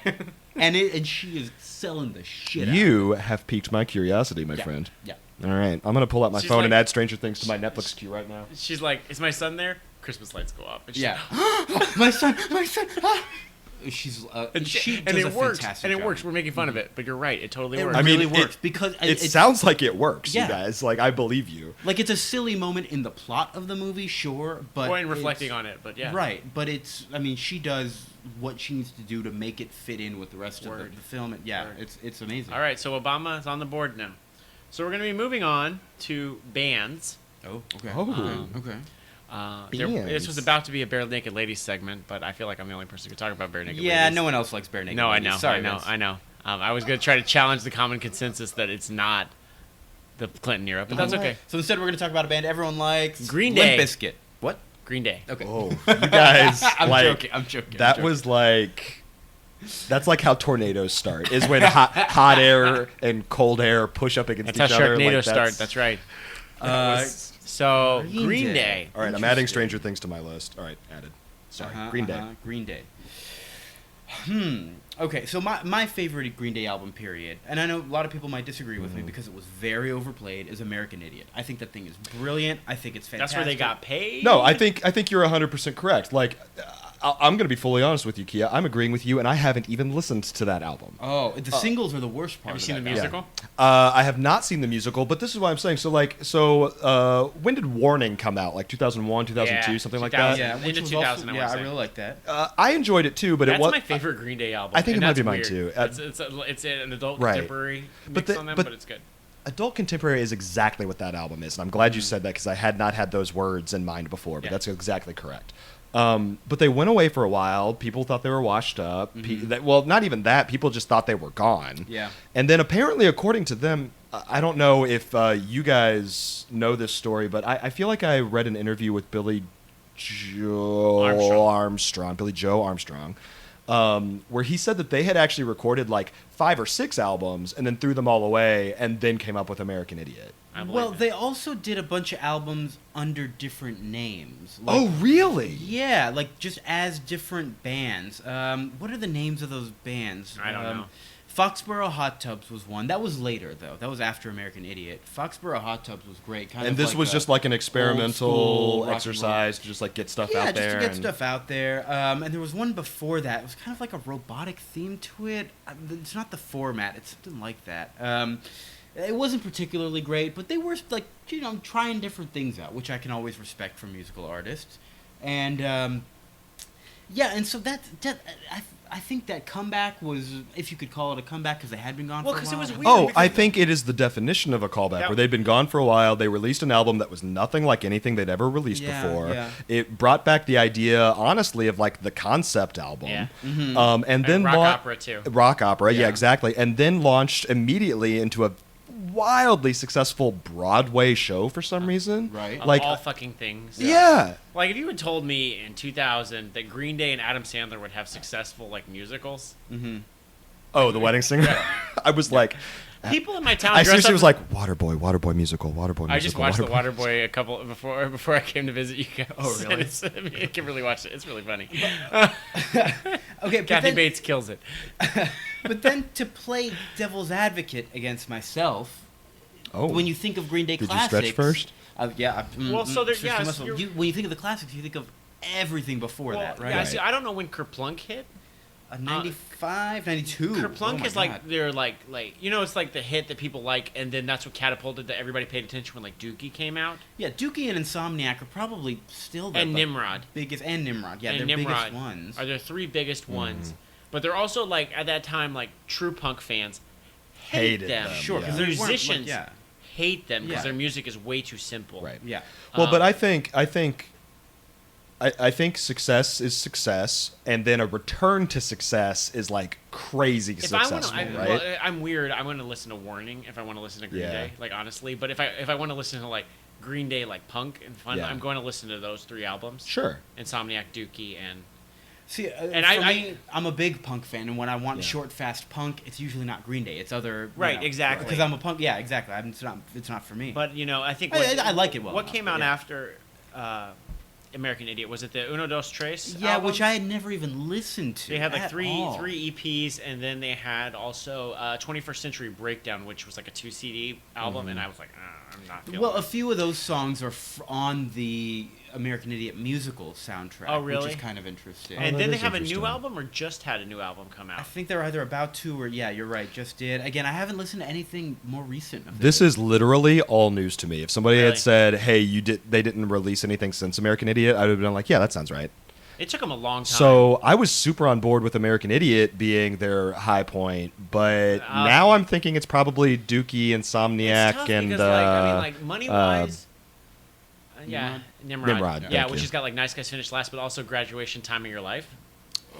and she is selling the shit. out. You have piqued my curiosity, my Yeah. friend. Yeah. All right, I'm gonna pull out my She's phone like- and add Stranger Things to my Netflix queue right now. She's like, "Is my son there?" Christmas lights go up. And she's Yeah. my son. Ah. She's And, she and does it a works. fantastic And it job. works. We're making fun of it, but you're right. It totally It works. I mean, really it- works because It it's sounds like it works, Yeah. you guys. Like, I believe you. like it's a silly moment in the plot of the movie, sure, but Or in reflecting it's- on it, but yeah. right. But it's, I mean, she does what she needs to do to make it fit in with the rest of Word. the film. And yeah, Word. it's amazing. All right, so Obama is on the board now. So we're going to be moving on to bands. Oh, okay. Oh. Okay. This was about to be a Bare Naked Ladies segment, but I feel like I'm the only person who can talk about Bare Naked Yeah, Ladies. no one else likes Bare Naked No, I Ladies. know. Sorry, I know. Vince. I know. I was going to try to challenge the common consensus that it's not the Clinton era, but that's okay. So instead, we're going to talk about a band everyone likes. Green Limp Day. Bizkit. What? Green Day. Okay. Oh, you guys, I'm like, joking. I'm joking. that was like, that's like how tornadoes start, is when hot air and cold air push up against That's how each other. Sharknado like, start. That's right. Uh, So, Green Green Day. Day. All right, I'm adding Stranger Things to my list. All right, added. Sorry, Green Day. Green Day. Okay, so my favorite Green Day album, period, and I know a lot of people might disagree with me because it was very overplayed, is American Idiot. I think that thing is brilliant. I think it's fantastic. That's where they got paid? No, I think you're 100% correct. Like, I'm going to be fully honest with you, Kia. I'm agreeing with you, and I haven't even listened to that album. Oh, the singles are the worst part. Have you of seen the that musical? I have not seen the musical, but this is what I'm saying. So when did Warning come out? Like 2001, 2002, Yeah, something like 2000. that? Yeah, Into which was 2000, also, I yeah, wanna I say. really like that. I enjoyed it too, but That's it was my favorite Green Day album. I think and it might that's be mine weird. too. It's an adult Right. contemporary But mix on them, but but it's good. Adult contemporary is exactly what that album is, and I'm glad you said that because I had not had those words in mind before. But Yeah. that's exactly correct. But they went away for a while. People thought they were washed up. Well, not even that. People just thought they were gone. Yeah. And then apparently, according to them, I don't know if you guys know this story, but I feel like I read an interview with Billy Joe Armstrong, where he said that they had actually recorded like 5 or 6 albums and then threw them all away and then came up with American Idiot. Well, they also did a bunch of albums under different names. Oh, really? Yeah, like just as different bands. What are the names of those bands? I don't know. Foxborough Hot Tubs was one. That was later, though. That was after American Idiot. Foxborough Hot Tubs was great. And this was just like an experimental exercise to just like get stuff out there. Yeah, just to get stuff out there. And there was one before that. It was kind of like a robotic theme to it. It's not the format. It's something like that. It wasn't particularly great, but they were like, trying different things out, which I can always respect from musical artists. And and so I think that comeback was, if you could call it a comeback, because they had been gone for a while. Well, because it was weird. I think it is the definition of a callback, where they'd been gone for a while. They released an album that was nothing like anything they'd ever released before. Yeah. It brought back the idea, honestly, of like the concept album. Yeah. And then rock opera, too. Rock opera, yeah, Yeah. exactly. And then launched immediately into a wildly successful Broadway show for some reason. Right. Of Like, all fucking things. yeah. Like, if you had told me in 2000 that Green Day and Adam Sandler would have successful, like, musicals, Oh, The Wedding Singer? I was like... people in my town I dress seriously up was like, Waterboy musical, Waterboy musical. I just watched The Waterboy. Waterboy a couple before I came to visit you guys. Oh, really? And I can really watch it. It's really funny. Okay, but Kathy then, Bates kills it. but then to play devil's advocate against myself, Oh. when you think of Green Day Did you classics... stretch first? Well, so there- yeah, System of- when you think of the classics, you think of everything before that, right? Yeah, see, I don't know when Kerplunk hit. 95, 92. Kerplunk Oh my is like God. they're like it's like the hit that people like, and then that's what catapulted that everybody paid attention when like Dookie came out. Yeah, Dookie and Insomniac are probably still the And like, Nimrod. biggest, and Nimrod. Yeah, and they're Nimrod biggest ones. are their 3 biggest ones, but they're also like at that time like true punk fans Hated them. them, Sure, yeah. because Musicians yeah, hate them because Yeah. their music is way too simple. Right. yeah. Well, but I think success is success, and then a return to success is like crazy If I successful, want to, right? well, I'm weird. I want to listen to Warning if I want to listen to Green Yeah. Day, like honestly. But if I want to listen to like Green Day, like punk and fun, Yeah. I'm going to listen to those 3 albums. Sure. Insomniac, Dookie, and See, And for me, I'm a big punk fan, and when I want Yeah. short, fast punk, it's usually not Green Day. It's other Right, exactly. Because I'm a punk. Yeah, exactly. It's not for me. but I think I like it well What enough, came but out yeah. after American Idiot? Was it the Uno Dos Tres? yeah, album? which I had never even listened to. They had like at three all. EPs, and then they had also 21st Century Breakdown, which was like a 2 CD album, and I was like, I'm not feeling Well, it. a few of those songs are on the American Idiot musical soundtrack. Oh, really? Which is kind of interesting. And that then they is have a new interesting. album, or just had a new album come I out? think they're either about to, or yeah, you're right, just did. Again, I haven't listened to anything more recent of This theirs. is literally all news to me. If somebody Really? had said, "Hey, they didn't release anything since American Idiot," I would have been like, "Yeah, that sounds right." It took them a long time. So I was super on board with American Idiot being their high point, but now I'm thinking it's probably Dookie, Insomniac, it's tough and because, like money wise, yeah, Nimrod. Nimrod, Yeah, thank which you. has got like Nice Guys Finish Last, but also Graduation, Time of Your Life.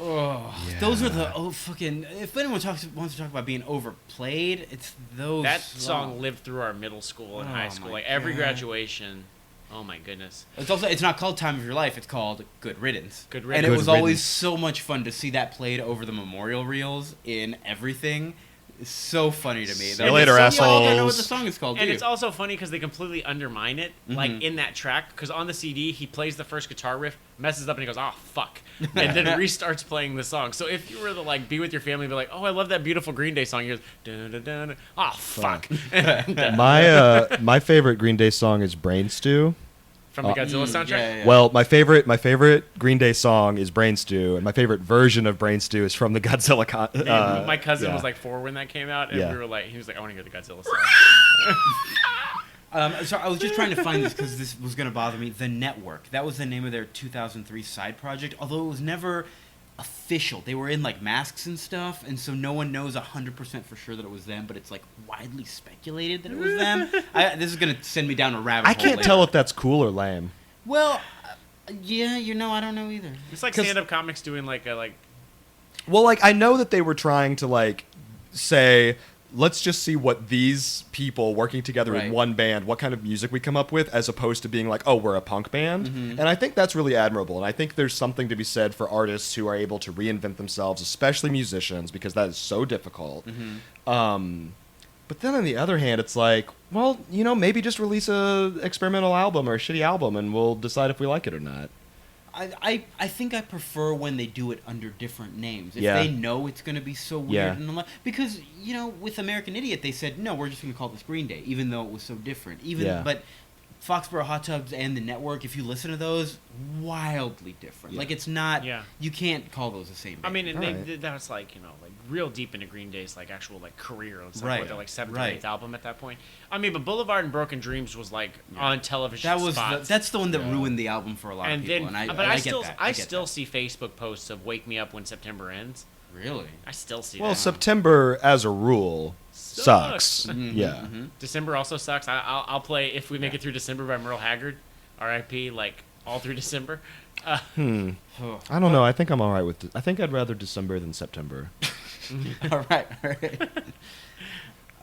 Oh, Yeah. those are the fucking. If anyone wants to talk about being overplayed, it's those. That song lived through our middle school and high Oh school. my Like every God. graduation. Oh my goodness. It's not called Time of Your Life. It's called Good Riddance. Good And Riddance. it Good was always Riddance. so much fun to see that played over the memorial reels in everything. It's so funny to me. See you later, You all don't know what assholes. the song is called, And do it's you? also funny because they completely undermine it, like Mhm. in that track. Because on the CD, he plays the first guitar riff, messes up, and he goes, "Oh fuck," and then restarts playing the song. So if you were to like be with your family, and be like, "Oh, I love that beautiful Green Day song," you're dun dun dun. Oh fuck. my favorite Green Day song is Brain Stew. From the Godzilla soundtrack. Yeah. Well, my favorite Green Day song is Brain Stew, and my favorite version of Brain Stew is from the Godzilla. And my cousin yeah. was like 4 when that came out, and Yeah. we were like, he was like, "I want to hear the Godzilla song." So I was just trying to find this because this was going to bother me. The Network. That was the name of their 2003 side project, although it was never official. They were in like masks and stuff, and so no one knows 100% for sure that it was them, but it's like widely speculated that it was them. This is going to send me down a rabbit hole. I can't later. tell if that's cool or lame. Well, Yeah, I don't know either. It's like 'Cause- stand-up comics doing like a Well, like I know that they were trying to like say, let's just see what these people working together Right. in one band, what kind of music we come up with, as opposed to being like, oh, we're a punk band. Mm-hmm. And I think that's really admirable. And I think there's something to be said for artists who are able to reinvent themselves, especially musicians, because that is so difficult. Mm-hmm. But then on the other hand, it's like, well, maybe just release a experimental album or a shitty album, and we'll decide if we like it or not. I think I prefer when they do it under different names. If Yeah. they know it's going to be so weird. Yeah. And because, with American Idiot, they said, no, we're just going to call this Green Day, even though it was so different. Yeah. But Foxborough Hot Tubs and The Network, if you listen to those, wildly different. Yeah. Like, it's not, Yeah. you can't call those the same I band. mean, and Alright. that was like like real deep into Green Day's like actual like career. It's like Right. what, their like seventh or Right. eighth album at that point. I mean, but Boulevard and Broken Dreams was like on television. That was spots. that's the one that Yeah. ruined the album for a lot and of people. then, And but I get still that. I get still that. see Facebook posts of "Wake Me Up When September Ends." Really? I still see Well, that. September, as a rule, sucks. Sucks. Yeah. Mhm. December also sucks. I'll play if we make it through December by Merle Haggard, R.I.P. Like all through December. I don't know. I think I'm all right with I think I'd rather December than September. All right.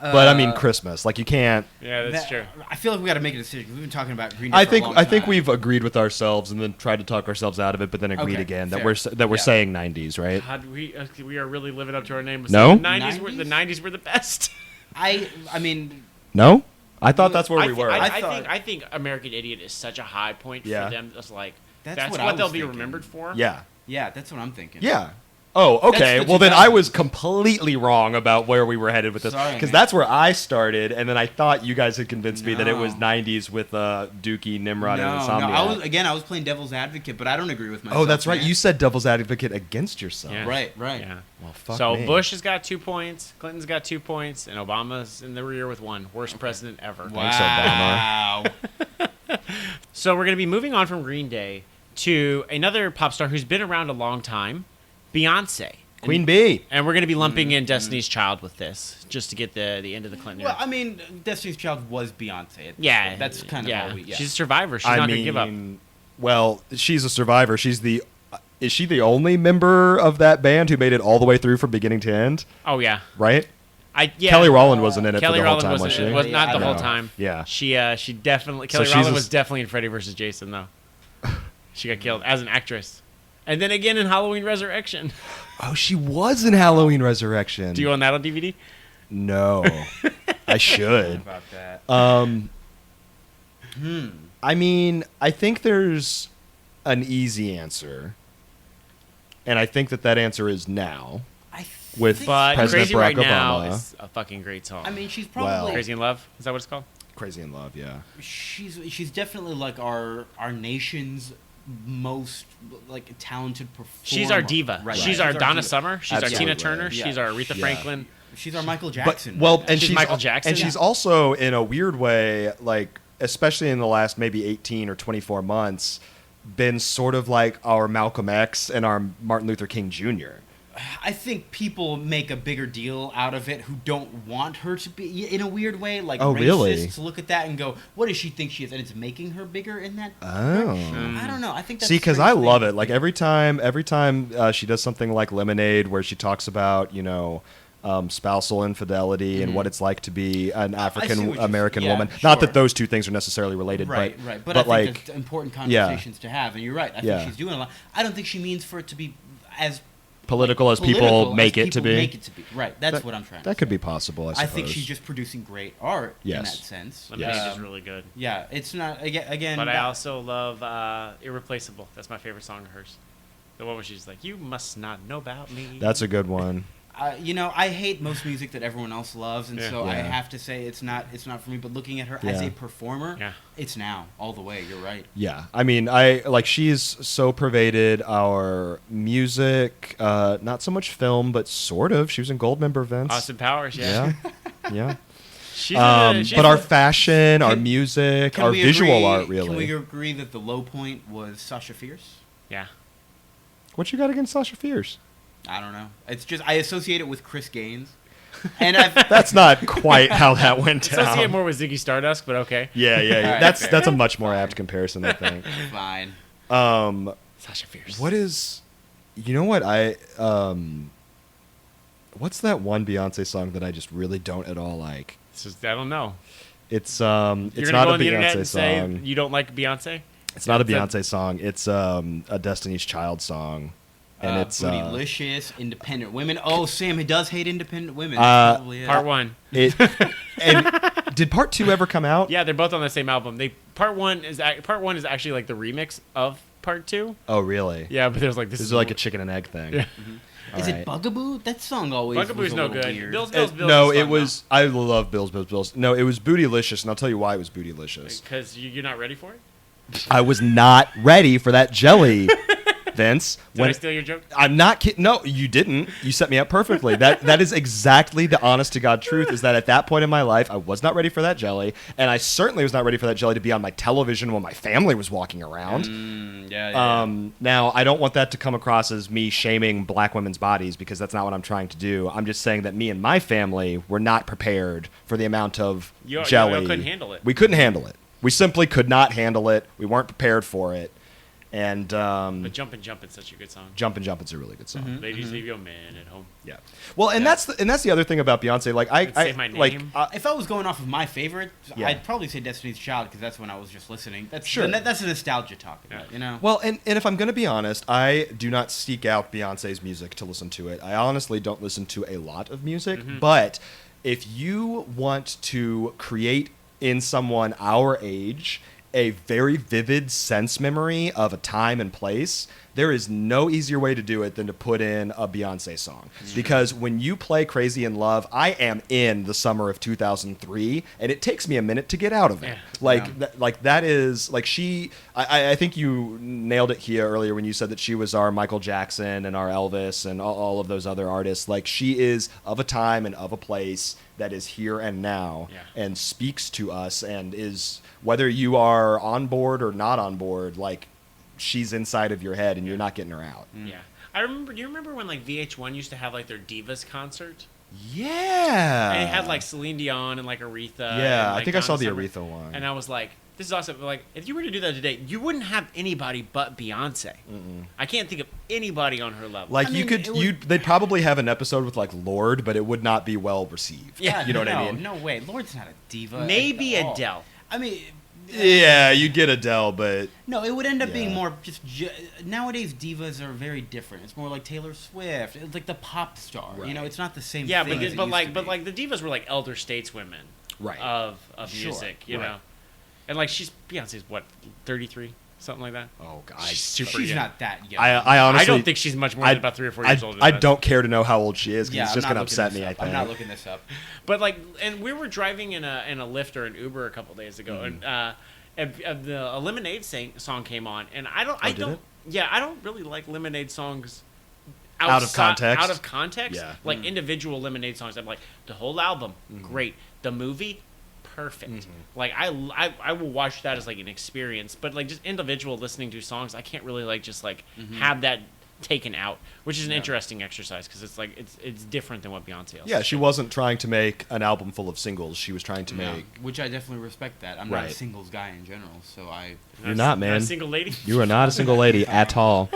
But I mean Christmas. Like you can't. Yeah, that's true. I feel like we got to make a decision because we've been talking about Green Day I for think a long I think time. we've agreed with ourselves and then tried to talk ourselves out of it, but then agreed Okay, again fair. that we're Yeah. saying 90s, right? God, we are really living up to our name. No? the 90s were the best. I mean, No, I thought that's where we were. I think American Idiot is such a high point Yeah. for them. It's like That's that's what I what they'll was be thinking. remembered for. yeah, yeah, that's what I'm thinking. yeah. Oh, okay. That's the Well, then I 2000s. was completely wrong about where we were headed with this Sorry, because man. that's where I started, and then I thought you guys had convinced me that it was No. 90s with Dookie, Nimrod, No, and no, Insomniac. I was playing devil's advocate, but I don't agree with myself. Oh, that's right. man. You said devil's advocate against yourself. Yeah. right. Yeah. Well, fuck So me. Bush has got 2 points, Clinton's got 2 points, and Obama's in the rear with 1. Worst president ever. Thanks, Wow. So we're going to be moving on from Green Day to another pop star who's been around a long time, Beyonce. Queen Bee. And we're going to be lumping in Destiny's Child with this, just to get the end of the Clinton Well, era. I mean, Destiny's Child was Beyonce. Yeah, that's kind of yeah. all we. Yeah. She's a survivor. She's I not mean, going to give up. well, she's a survivor. Is she the only member of that band who made it all the way through from beginning to end? Oh yeah, Right? yeah. Kelly Rowland wasn't in it Kelly for the whole Rowland time, was wasn't. she? Was not Yeah, the I whole don't know. time. Yeah. She definitely. So Kelly she's Rowland a- was definitely in Freddy vs. Jason though. She got killed as an actress, and then again in Halloween Resurrection. Oh, she was in Halloween Resurrection. Do you own that on DVD? No. I should. about that. I mean, I think there's an easy answer. And I think that answer is now. I with think- But President Crazy Barack Right Now Obama. is a fucking great song. I mean, she's Well- probably Crazy in Love is that what it's called? Crazy in Love, yeah. she's definitely like our nation's most like talented performer. She's our diva. Right. She's Right. our Donna diva. Summer. She's our Absolutely. Tina Turner. Yeah. She's our Aretha Yeah. Franklin. She's our Michael But Jackson. well, right and She's she's Michael Jackson. and she's also in a weird way, like especially in the last maybe 18 or 24 months, been sort of like our Malcolm X and our Martin Luther King Jr. I think people make a bigger deal out of it who don't want her to be in a weird way. Like Oh, racists really? look at that and go, "What does she think she is?" And it's making her bigger in that. Oh. direction. I don't know. I think that's See, because strange I thing. love it. Like every time she does something like Lemonade, where she talks about spousal infidelity and what it's like to be an Mm-hmm. what African you're- American yeah, woman. Not sure. that those two things are necessarily related, Right, but right. But but I think like that's important yeah. conversations to have. And you're right. I Yeah. think she's doing a lot. I don't think she means for it to be as political as political people as make it to people be. Make it to be. Right. That's That- what I'm trying to That say. could be possible. I I suppose. think she's just producing great art in Yes. that sense. Lemonade Yes. is really good. Yeah, it's not again. But I also love Irreplaceable. That's my favorite song of hers. The one where she's like, "You must not know about me." That's a good one. I hate most music that everyone else loves, and Yeah. so I Yeah. have to say it's not for me. But looking at her as Yeah. a performer, Yeah. it's now all the way. You're right. Yeah, I mean, she's so pervaded our music, not so much film, but sort of. She was in Goldmember events. Austin Powers. Yeah. Yeah, yeah. She's But our fashion, our music, Can our we visual agree- art, Can we really. agree that the low point was Sasha Fierce? Yeah. What you got against Sasha Fierce? I don't know. It's just I associate it with Chris Gaines, and I've That's not quite how that went down. Associate more with Ziggy Stardust, but okay. Yeah. All right, That's fair. that's a much more apt comparison, I think. fine. Sasha Fierce. What is? You know what what's that one Beyonce song that I just really don't at all like? I don't know. It's You're not gonna a go on the internet Beyonce and say song. you don't like Beyonce? It's not a Beyonce song. It's a Destiny's Child song, and it's Bootylicious, Independent Women. Oh, Sam, he does hate Independent Women. Probably Part 1. And did part 2 ever come out? Yeah, they're both on the same album. Part one is actually like the remix of Part 2. Oh, really? Yeah, but there's like This is like a chicken and egg thing. Yeah. Is it Bugaboo? That song always Bugaboo's was a no little good. weird. Bills. No, it was. I love Bills. No, it was Bootylicious, and I'll tell you why it was Bootylicious. Because you're not ready for it. I was not ready for that jelly, Vince. Did I steal your joke? I'm not kidding. No, you didn't. You set me up perfectly. That is exactly the honest to God truth, is that at that point in my life, I was not ready for that jelly, and I certainly was not ready for that jelly to be on my television when my family was walking around. Now, I don't want that to come across as me shaming black women's bodies, because that's not what I'm trying to do. I'm just saying that me and my family were not prepared for the amount of jelly. You couldn't handle it. We couldn't handle it. We simply could not handle it. We weren't prepared for it. And but Jumpin' Jumpin's such a good song. Jumpin' Jumpin's a really good song. Ladies, leave your man at home. Yeah. Well, and that's the other thing about Beyonce. Like Say My Name. If I was going off of my favorite, Yeah. I'd probably say Destiny's Child, because that's when I was just listening. That's Sure. That's a nostalgia talk about, you know? Well, and if I'm going to be honest, I do not seek out Beyonce's music to listen to it. I honestly don't listen to a lot of music, but if you want to create in someone our age a very vivid sense memory of a time and place, there is no easier way to do it than to put in a Beyonce song. Because when you play Crazy in Love, I am in the summer of 2003, and it takes me a minute to get out of it. Yeah. That is, like, I think you nailed it here earlier when you said that she was our Michael Jackson and our Elvis and all of those other artists. Like, she is of a time and of a place that is here and now, and speaks to us, and is, whether you are on board or not on board, like, she's inside of your head and you're not getting her out. Yeah. Do you remember when like VH1 used to have like their Divas concert? Yeah. And it had like Celine Dion and like Aretha. Yeah, and, like, I think I saw the Donna Aretha one. And I was like, this is awesome. But, like, if you were to do that today, you wouldn't have anybody but Beyonce. I can't think of anybody on her level. Like, I mean, they'd probably have an episode with like Lorde, but it would not be well received. Yeah, you know what I mean? No way. Lorde's not a diva. Maybe at all. Adele. I mean, Yeah, you get Adele, but no, it would end up Yeah. being more just nowadays divas are very different. It's more like Taylor Swift. It's like the pop star. Right. You know, it's not the same Yeah, thing. as it but used like to but be. like the divas were like elder stateswomen Right. of Sure, music, you right. know. And like Beyonce's what, 33, something like that. oh god, She's super she's young. not that young. I honestly I don't think she's much more than about 3 or 4 years older. I than us. don't care to know how old she is, because yeah, it's just I'm gonna not looking upset this me. up. I think. I'm not looking this up. But like, and we were driving in a Lyft or an Uber a couple days ago, and the Lemonade song came on, and I did it? don't really like Lemonade songs Out of context? Out of context, Yeah. like individual Lemonade songs. I'm like, the whole album, great. The movie, perfect. Like I will watch that as like an experience, but like just individual listening to songs, I can't really like just like have that taken out, which is an interesting exercise, because it's like it's different than what Beyonce else. Yeah, she wasn't trying to make an album full of singles. She was trying to make. Which I definitely respect that. I'm not a Right. singles guy in general, so I. You're not, man. a single lady. You are not a single lady at all.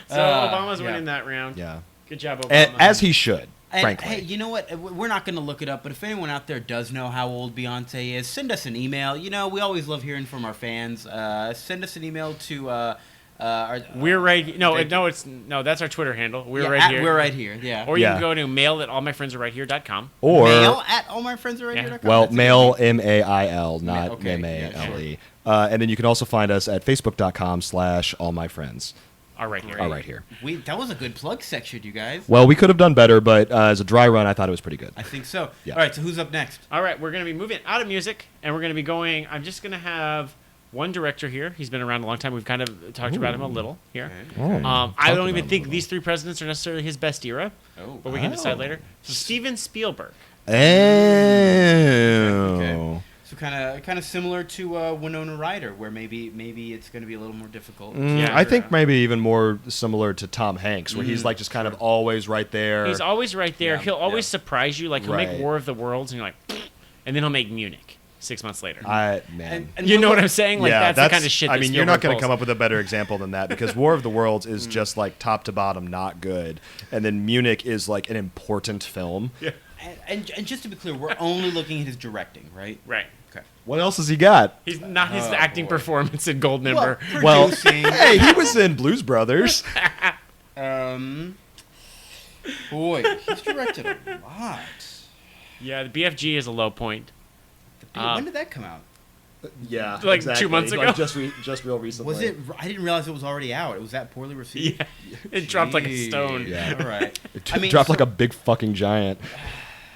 So Obama's winning yeah. that round. Yeah, Good job, Obama. and, as he should. And, Frankly. hey, you know what? We're not going to look it up, but if anyone out there does know how old Beyonce is, send us an email. You know, we always love hearing from our fans. Send us an email to. We're right. No, that's our Twitter handle. We're right here. We're right here. Yeah. Or you Yeah. can go to mail@allmyfriendsarerighthere.com. Or mail at allmyfriendsarerighthere.com. well, That's mail easy. MAIL, not Okay, MALE. And then you can also find us at facebook.com/allmyfriends. All right here. All right here. That was a good plug section, you guys. Well, we could have done better, but as a dry run, I thought it was pretty good. I think so. Yeah. All right, so who's up next? All right, we're going to be moving out of music, and we're going to be going. I'm just going to have one director here. He's been around a long time. We've kind of talked about him a little here. Okay. I don't even think these three presidents are necessarily his best era, Oh. but we can decide later. So Steven Spielberg. Oh. Okay. So kind of similar to Winona Ryder, where maybe it's going to be a little more difficult. Yeah. I think maybe even more similar to Tom Hanks, where he's like just kind of always right there. He's always right there. Yeah, He'll always yeah. surprise you. Like he'll Right. make War of the Worlds, and you're like, and then he'll make Munich. 6 months later. Man. And You know what I'm saying? Like, yeah, that's the kind of shit. I that mean, you're not Spielberg going to pulls. come up with a better example than that because War of the Worlds is just like top to bottom not good, and then Munich is like an important film. Yeah. And just to be clear, we're only looking at his directing, right? Right. Okay. What else has he got? He's not his Oh, acting boy. performance in Gold Member. Well, Producing. hey, he was in Blues Brothers. Boy, he's directed a lot. Yeah, the BFG is a low point. When did that come out? Yeah, Like 2 months ago? Like just real recently. Was it? I didn't realize it was already out. It was that poorly received. Yeah, it dropped like a Jeez. stone. Yeah. All right. It I mean, dropped so- like a big fucking giant.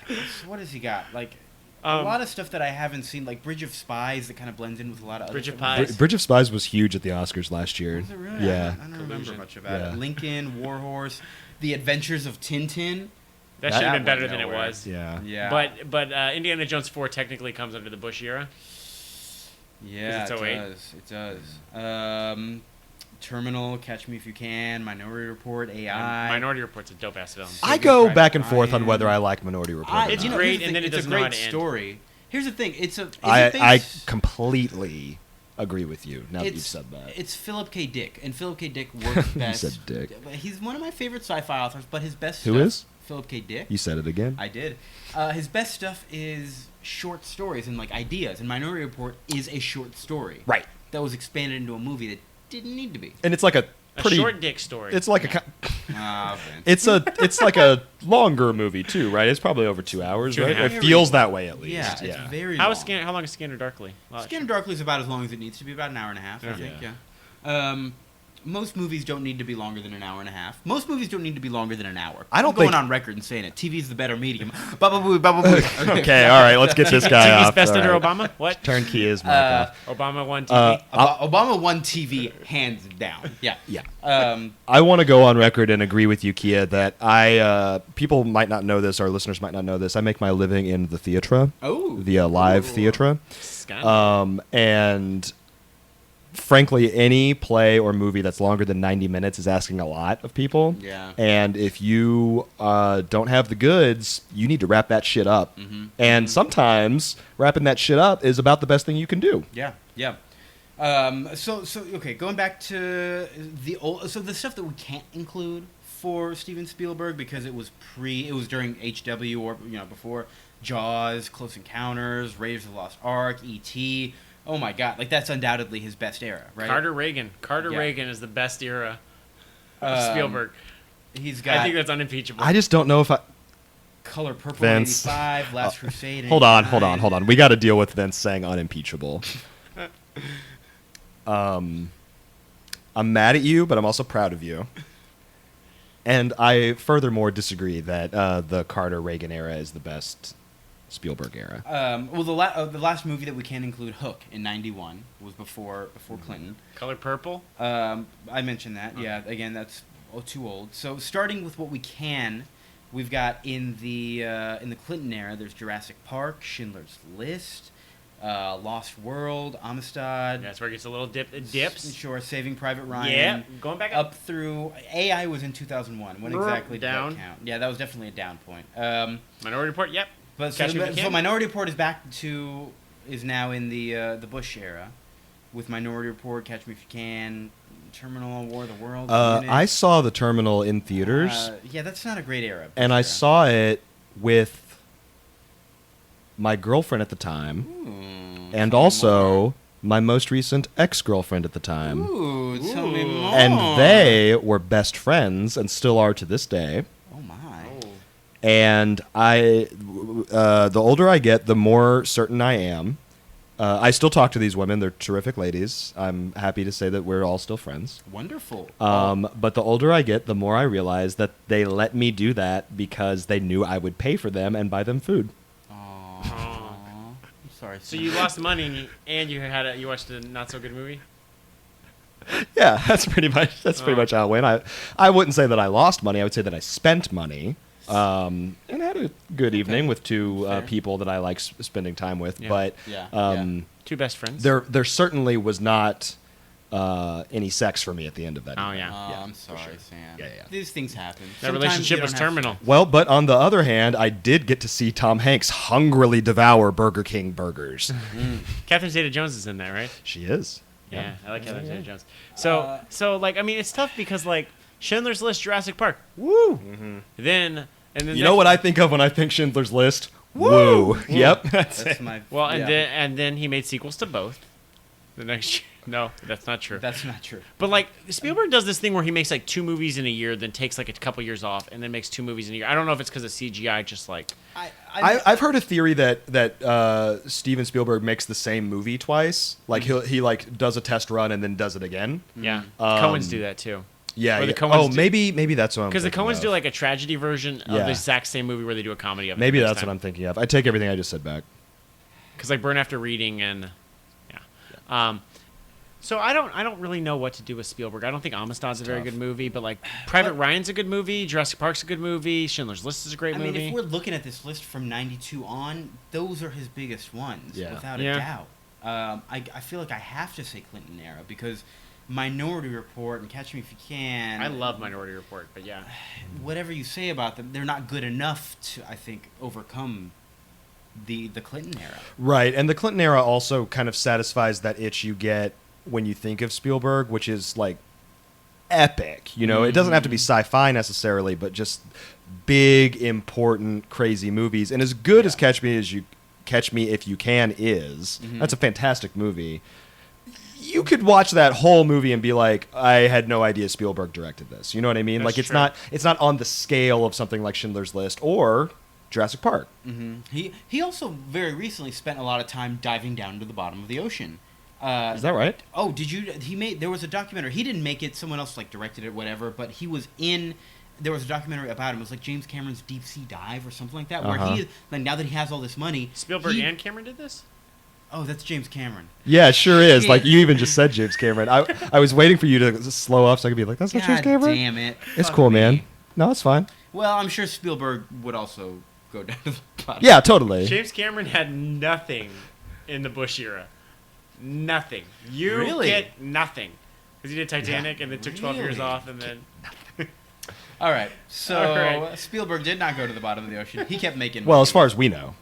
So what has he got? Like a Um, lot of stuff that I haven't seen, like Bridge of Spies, that kind of blends in with a lot of other Bridge of stuff. Pies. Bridge of Spies was huge at the Oscars last year. Was it really? Yeah. I don't remember Collusion. much about Yeah. it. Lincoln, Warhorse, The Adventures of Tintin. That should have been went better than it nowhere. was. Yeah. Yeah. But Indiana Jones 4 technically comes under the Bush era. Yeah, 'Cause it it's 08. does. It does. Terminal, Catch Me If You Can, Minority Report, AI. Minority Report's a dope ass film. I Saving go Private back and forth on Ryan. whether I like Minority Report. or It's not. great, here's the and then thing, it it's doesn't a know how great to end. story. Here's the thing. I completely agree with you now that you've It's- said that. It's Philip K. Dick, and Philip K. Dick works best. said Dick. He's one of my favorite sci-fi authors, but his best Who stuff, is? Philip K. Dick. You said it again. I did. His best stuff is short stories and like ideas, and Minority Report is a short story. Right. That was expanded into a movie that didn't need to be. And it's like a A pretty. short dick story. It's like Vince. it's like a longer movie too, right? It's probably over 2 hours, 2.5. right? It feels that way at least. Yeah, it's very How long. long is Scanner Darkly? Scanner Darkly is about as long as it needs to be, about an hour and a half, I Yeah. think. Yeah. Most movies don't need to be longer than an hour and a half. Most movies don't need to be longer than an hour. I don't I'm going think- on record and saying it. TV's the better medium. Baba boo, baba boo. Okay, all right, let's get this guy TV's off. best All under right. Obama? What? Turnkey is mic Uh, off. Obama won TV? Obama won TV hands down. Yeah. Yeah. I want to go on record and agree with you, Kia, that people might not know this, our listeners might not know this. I make my living in the theatre, the live theatre, and frankly, any play or movie that's longer than 90 minutes is asking a lot of people. Yeah. And if you don't have the goods, you need to wrap that shit up. Mm-hmm. And sometimes wrapping that shit up is about the best thing you can do. Yeah. Yeah. So okay, going back to the stuff that we can't include for Steven Spielberg because it was during HW or before Jaws, Close Encounters, Raiders of the Lost Ark, E.T. Oh my God, like that's undoubtedly his best era, right? Carter Reagan. Yeah. Reagan is the best era of Spielberg. He's got I think that's unimpeachable. I just don't know if I... Color Purple Vince. 85, Last Crusade. Hold on. 89. We got to deal with Vince saying unimpeachable. I'm mad at you, but I'm also proud of you. And I furthermore disagree that the Carter-Reagan era is the best Spielberg era. Well, the last movie that we can include, Hook, in '91, was before Clinton. Color Purple? I mentioned that. Yeah, again, that's too old. So starting with what we can, we've got in the Clinton era. There's Jurassic Park, Schindler's List, Lost World, Amistad. That's where it gets a little dips. Sure, Saving Private Ryan. Yeah, going back up through AI was in 2001. When exactly did Down. that count? Yeah, that was definitely a down point. Minority Report, yep. But Catch Me If You Can. Minority Report is now in the Bush era, with Minority Report, Catch Me If You Can, Terminal, War of the World. I saw The Terminal in theaters, Yeah, that's not a great era. and Bush I era. saw it with my girlfriend at the time, Ooh, and tell me also my most recent ex-girlfriend at the time. more. Ooh, tell me Ooh. more. And they were best friends and still are to this day. Oh my. And the older I get, the more certain I am. I still talk to these women. They're terrific ladies. I'm happy to say that we're all still friends. Wonderful. But the older I get, the more I realize that they let me do that because they knew I would pay for them and buy them food. Aw. I'm sorry. So you lost money and you watched a not so good movie? Yeah, that's pretty much how it went. I wouldn't say that I lost money. I would say that I spent money. And had a good evening with two Fair. people that I like spending time with. Yeah. But Yeah. Two best friends. there certainly was not any sex for me at the end of that. Oh, evening. yeah. Oh, Yeah, I'm for sorry, sure. Sam. Yeah. These things happen. That Sometimes relationship you was don't have terminal. sex. Well, but on the other hand, I did get to see Tom Hanks hungrily devour Burger King burgers. Catherine Zeta-Jones is in there, right? She is. Yeah, I like Catherine Zeta-Jones. So like, I mean, it's tough because like Schindler's List, Jurassic Park, woo. Then You know what I think of when I think Schindler's List? Woo. Yep. That's my. Well, yeah. and then he made sequels to both. The next year. No, that's not true. That's not true. But like Spielberg does this thing where he makes like 2 movies in a year, then takes like a couple years off, and then makes 2 movies in a year. I don't know if it's because of CGI, just like I've heard a theory that Steven Spielberg makes the same movie twice. Like he like does a test run and then does it again. yeah. Coens do that too. Yeah. Or the yeah. Coens Oh, do- maybe that's what I'm. Because the thinking Coens of. do like a tragedy version of Yeah. the exact same movie where they do a comedy of it. Maybe that's what I'm thinking of. I take everything I just said back. Because like Burn After Reading and yeah. So I don't really know what to do with Spielberg. I don't think Amistad's a very tough. good movie, but like Private Ryan's a good movie, Jurassic Park's a good movie, Schindler's List is a great I movie. mean, if we're looking at this list from '92 on, those are his biggest ones, Yeah. without a Yeah. doubt. I feel like I have to say Clinton era because Minority Report and Catch Me If You Can. I love Minority Report, but yeah. Whatever you say about them, they're not good enough to, I think, overcome the Clinton era. Right, and the Clinton era also kind of satisfies that itch you get when you think of Spielberg, which is like epic. You know, it doesn't have to be sci-fi necessarily, but just big, important, crazy movies. And as good as Catch Me If You Can is, that's a fantastic movie. You could watch that whole movie and be like, I had no idea Spielberg directed this. You know what I mean? That's Like true. it's not on the scale of something like Schindler's List or Jurassic Park. He also very recently spent a lot of time diving down to the bottom of the ocean. Is that right? Oh, did you? There was a documentary. He didn't make it. Someone else like directed it, whatever. But he was in. There was a documentary about him. It was like James Cameron's Deep Sea Dive or something like that. Where he, like, now that he has all this money, Spielberg he- and Cameron did this? Oh, that's James Cameron. Yeah, it sure is. Shit. Like you even just said James Cameron. I was waiting for you to slow up so I could be like, that's not James God Cameron. damn it! It's Fuck cool, me. man. No, it's fine. Well, I'm sure Spielberg would also go down to the bottom. Yeah, totally. James Cameron had nothing in the Bush era. Nothing. You Really? get nothing. Because he did Titanic and it took 12 years Really? off and then... All right. So All right. Spielberg did not go to the bottom of the ocean. He kept making. Well, as movies. far as we know.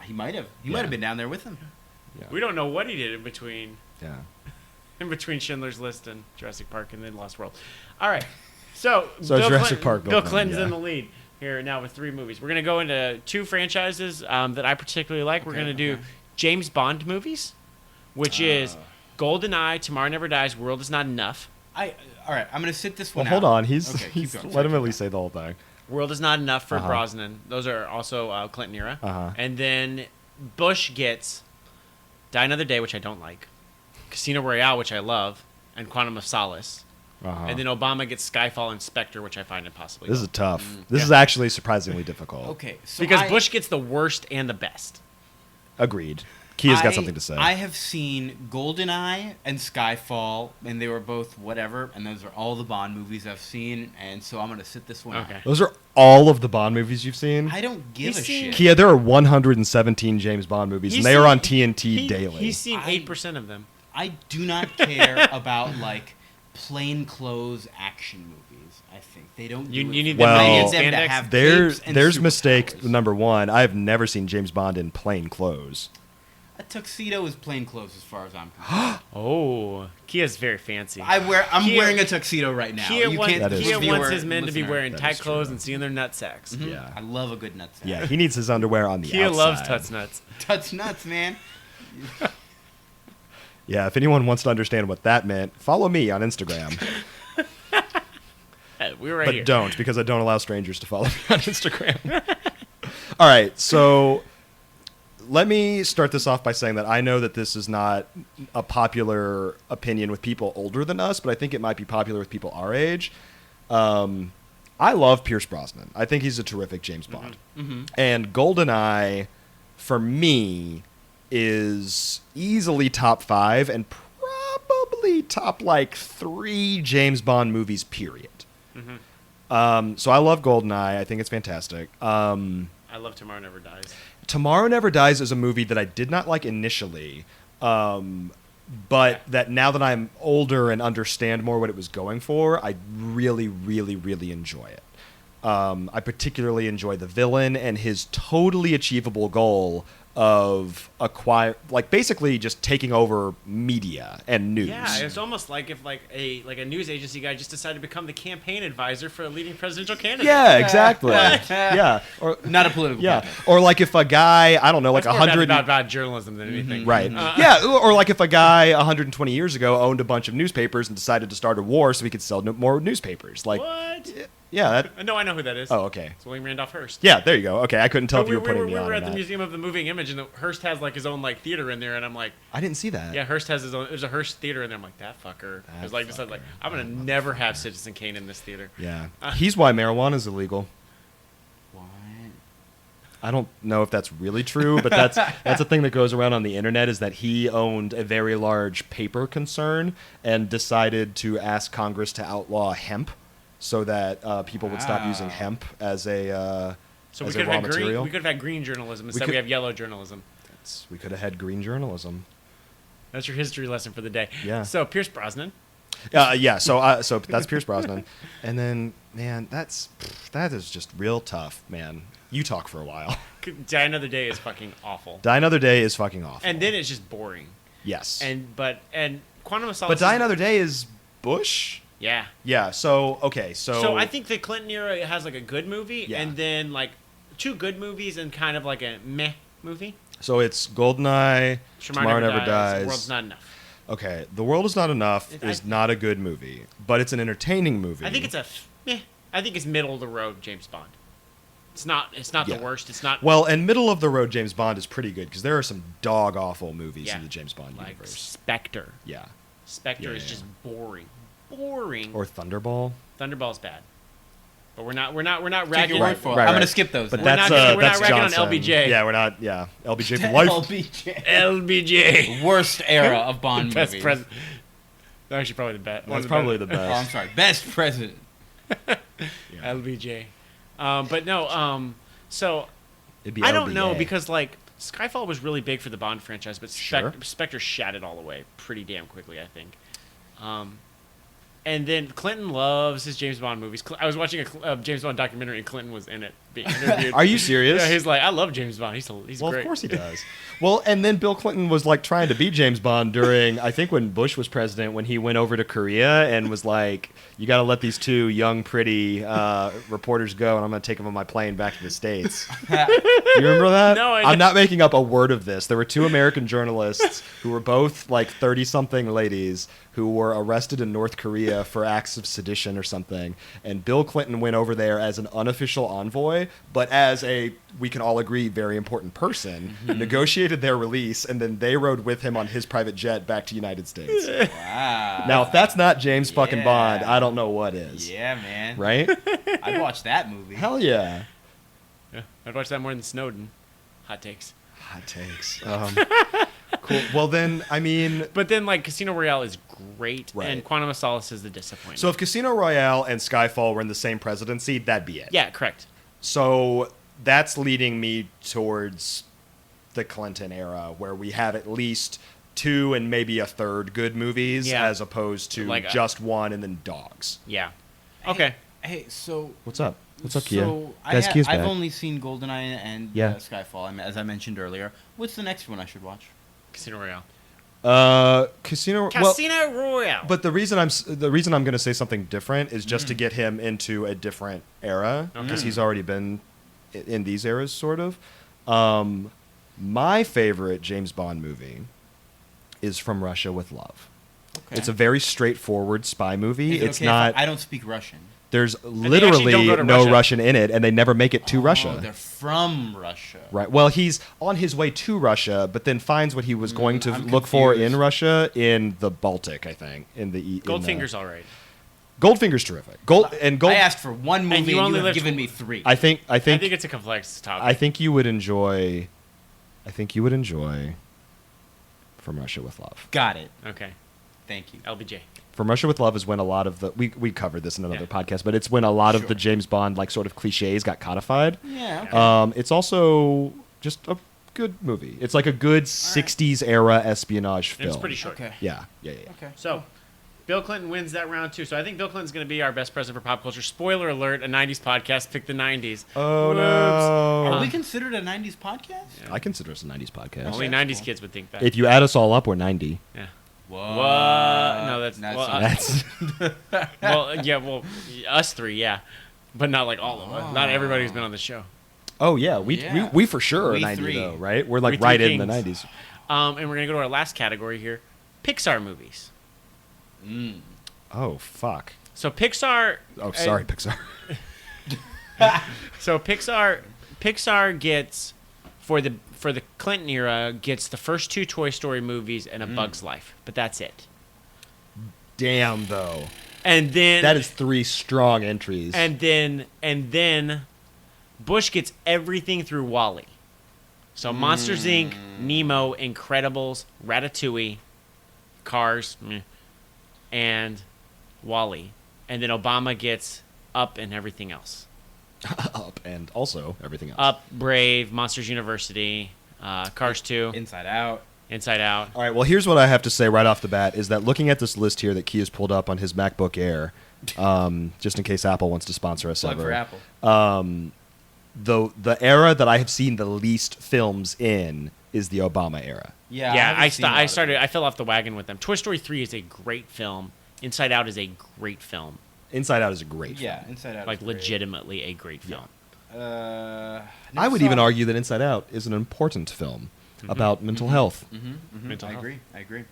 He might have. He Yeah. might have been down there with him. We don't know what he did Yeah. in between Schindler's List and Jurassic Park and then Lost World. All right. So, Jurassic Park, Bill Bill Clinton's Clinton, in the lead here now with 3 movies. We're going to go into 2 franchises that I particularly like. We're Okay, going to do okay. James Bond movies, which is GoldenEye, Tomorrow Never Dies, World Is Not Enough. All right. I'm gonna sit this Well, one hold out. on. He's keep going. let him at least say the whole thing. World Is Not Enough for Uh-huh. Brosnan. Those are also Clinton era. Uh-huh. And then Bush gets Die Another Day, which I don't like, Casino Royale, which I love, and Quantum of Solace. Uh-huh. And then Obama gets Skyfall and Spectre, which I find impossibly This low. is tough. This Yeah. is actually surprisingly difficult. Okay. So Because Bush gets the worst and the best. Agreed. Kia's got something to say. I have seen GoldenEye and Skyfall, and they were both whatever, and those are all the Bond movies I've seen, and so I'm gonna sit this one Okay. out. Those are all of the Bond movies you've seen? I don't give He's a seen- shit. Kia, there are 117 James Bond movies, He's and they are seen- on TNT daily. He's seen I- 8% of them. I do not care about like plain clothes action movies. I think they don't. You do it need for them Well, me. I in need them to spandex. have There's capes and there's mistake superpowers. number 1. I have never seen James Bond in plain clothes. A tuxedo is plain clothes as far as I'm concerned. Oh, Kia's very fancy. I'm Kia- wearing a tuxedo right now. Kia, You wants, can't. That is Kia true. wants his men to be listener. wearing That tight is clothes true. and seeing their nut sacks. Mhm. Yeah. I love a good nutsack. Yeah, he needs his underwear on the Kia outside. loves Tuts Nuts. Tuts nuts, man. Yeah, if anyone wants to understand what that meant, follow me on Instagram. We were right But here. don't, because I don't allow strangers to follow me on Instagram. All right, so let me start this off by saying that I know that this is not a popular opinion with people older than us, but I think it might be popular with people our age. I love Pierce Brosnan. I think he's a terrific James Bond. And GoldenEye, for me, is easily top 5 and probably top, 3 James Bond movies, period. So I love GoldenEye. I think it's fantastic. I love Tomorrow Never Dies. Tomorrow Never Dies is a movie that I did not like initially. but that now that I'm older and understand more what it was going for, I really, really, really enjoy it. I particularly enjoy the villain and his totally achievable goal of basically just taking over media and news. Yeah, it's almost like if a news agency guy just decided to become the campaign advisor for a leading presidential candidate. Yeah, exactly. Yeah, or Not a political. yeah, or like if a guy, I don't know, like That's more 100 about journalism than anything. right. Yeah, or like if a guy 120 years ago owned a bunch of newspapers and decided to start a war so he could sell more newspapers. Like, What? yeah, No, I know who that is. oh, okay. It's William Randolph Hearst. Yeah, there you go. Okay, I couldn't tell if we you were putting me we on were or at the not. Museum of the Moving Image, and Hearst has like his own like theater in there, and I'm like, I didn't see that. yeah, Hearst has his own. There's a Hearst theater in there. I'm like, that fucker. It's like decided like I'm gonna never have Citizen Kane in this theater. Yeah. He's why marijuana is illegal. What? I don't know if that's really true, but that's a thing that goes around on the internet, is that he owned a very large paper concern and decided to ask Congress to outlaw hemp so that people would stop using Wow. hemp as a So we as a could raw have had green. material. We could have had green journalism instead. could- We have yellow journalism. We could have had green journalism. That's your history lesson for the day. Yeah. So Pierce Brosnan. Yeah, so that's Pierce Brosnan, and then man, that is just real tough, man. You talk for a while. Die Another Day is fucking awful. Die Another Day is fucking awful. And then it's just boring. yes, And Quantum of Solace. but Die is- Another Day is Bush. Yeah. Yeah. So okay. So I think the Clinton era has like a good movie, Yeah. and then like two good movies and kind of like a meh movie. So it's Goldeneye, Tomorrow Never Dies. The World's Not Enough. Okay, The World Is Not Enough I- is not a good movie, but it's an entertaining movie. I think it's meh. I think it's middle of the road James Bond. It's not Yeah. the worst. It's not well, and middle of the road James Bond is pretty good because there are some dog awful movies Yeah. in the James Bond like universe. Spectre. Yeah. Spectre Yeah, is yeah. just boring. Boring. Or Thunderball. Thunderball's bad. But we're not Take ragging. your word for it. Right, I'm right. gonna skip those. But then. not that's gonna- we're not that's ragging on Johnson. LBJ. Yeah, we're not. Yeah, LBJ for life. LBJ. LBJ. Worst era of Bond Best movies. president. Actually, probably the best. That's probably the Oh, I'm best. sorry. Best president. LBJ. But no. So It'd be I don't LBA. know because like Skyfall was really big for the Bond franchise, but Sure. Spectre shat it all away pretty damn quickly, I think. And then Clinton loves his James Bond movies. I was watching a James Bond documentary, and Clinton was in it being interviewed. Are you serious? Yeah, he's like, I love James Bond. He's Well, great. of course he does. Well, and then Bill Clinton was like trying to be James Bond during, I think, when Bush was president, when he went over to Korea and was like, "You got to let these two young, pretty reporters go, and I'm going to take them on my plane back to the States." You remember that? No, I I'm not making up a word of this. There were two American journalists who were both like 30-something ladies who were arrested in North Korea for acts of sedition or something, and Bill Clinton went over there as an unofficial envoy, but as a, we can all agree, very important person, negotiated their release, and then they rode with him on his private jet back to United States. Wow. Now, if that's not James fucking Yeah. Bond, I don't know what is. Yeah, man. Right? I'd watch that movie. Hell yeah. Yeah, I'd watch that more than Snowden. Hot takes. Hot takes. Cool. Well, then, I mean, But then like Casino Royale is great, Right. and Quantum of Solace is the disappointment. so if Casino Royale and Skyfall were in the same presidency, that'd be it. yeah, correct. So that's leading me towards the Clinton era, where we have at least two and maybe a third good movies, Yeah. as opposed to Like just one and then dogs. Yeah. Okay. Hey, so What's up? What's up, Kia? So Guys, Kia's I've back. only seen GoldenEye and Yeah. Skyfall, as I mentioned earlier. What's the next one I should watch? Casino Royale. Casino. Well, Casino Royale. but the reason I'm going to say something different is just to get him into a different era, because he's already been in these eras, sort of. My favorite James Bond movie is From Russia with Love. Okay. It's a very straightforward spy movie. Is it It's okay if not. I don't speak Russian. There's actually don't literally go to no Russia. Russian in it, and they never make it to Oh, Russia. they're from Russia. Right. Well, he's on his way to Russia, but then finds what he was going to I'm look for in confused. Russia in the Baltic, I think. In the Goldfinger's all right. Goldfinger's terrific. Gold. I asked for one movie, and you you, only have lived given tw- me three. I think I think it's a complex topic. you would enjoy. I think you would enjoy From Russia with Love. Got it. Okay. Thank you. LBJ. From Russia with Love is when a lot of the we covered this in another Yeah. podcast, but it's when a lot of the Sure. James Bond like sort of cliches got codified. Yeah. Okay. It's also just a good movie. It's like a good 60s era espionage film. And it's pretty short. Okay. Yeah. Okay. So, Bill Clinton wins that round too. So I think Bill Clinton's going to be our best president for pop culture. Spoiler alert: a '90s podcast picked the '90s. Oh Whoops. no! Are we considered a '90s podcast? I consider us a 90s podcast. Only that's '90s cool. kids would think that. If you add us all up, we're 90. Yeah. What? No, that's That's well, yeah. Well, us three, yeah, but not like all of us. Not everybody who's been on the show. Oh yeah, Yeah. we for sure are We 90 three. though, right? We're like We three right in the kings. 90s. And we're gonna go to our last category here: Pixar movies. Oh fuck. So Pixar. Oh sorry, Pixar. So Pixar gets for the Clinton era gets the first 2 Toy Story movies and A Bug's Life, but that's it. Damn though. And then That is 3 strong entries. and then Bush gets everything through Wall-E. So Monsters Inc., Nemo, Incredibles, Ratatouille, Cars, and Wall-E. And then Obama gets Up and everything else. Up and also everything else. Up, Brave, Monsters University, Cars 2, Inside Out. Inside Out. All right, well, here's what I have to say right off the bat is that looking at this list here that Key has pulled up on his MacBook Air, just in case Apple wants to sponsor us Plug ever. for Apple. The era that I have seen the least films in is the Obama era. Yeah, Yeah, haven't seen a lot of it. I fell off the wagon with them. Toy Story 3 is a great film. Inside Out is a great film. Inside Out is a great Yeah, film. Inside Out. Like is great. legitimately a great film. I would even argue that Inside Out is an important film about mental health. Mental I health. agree.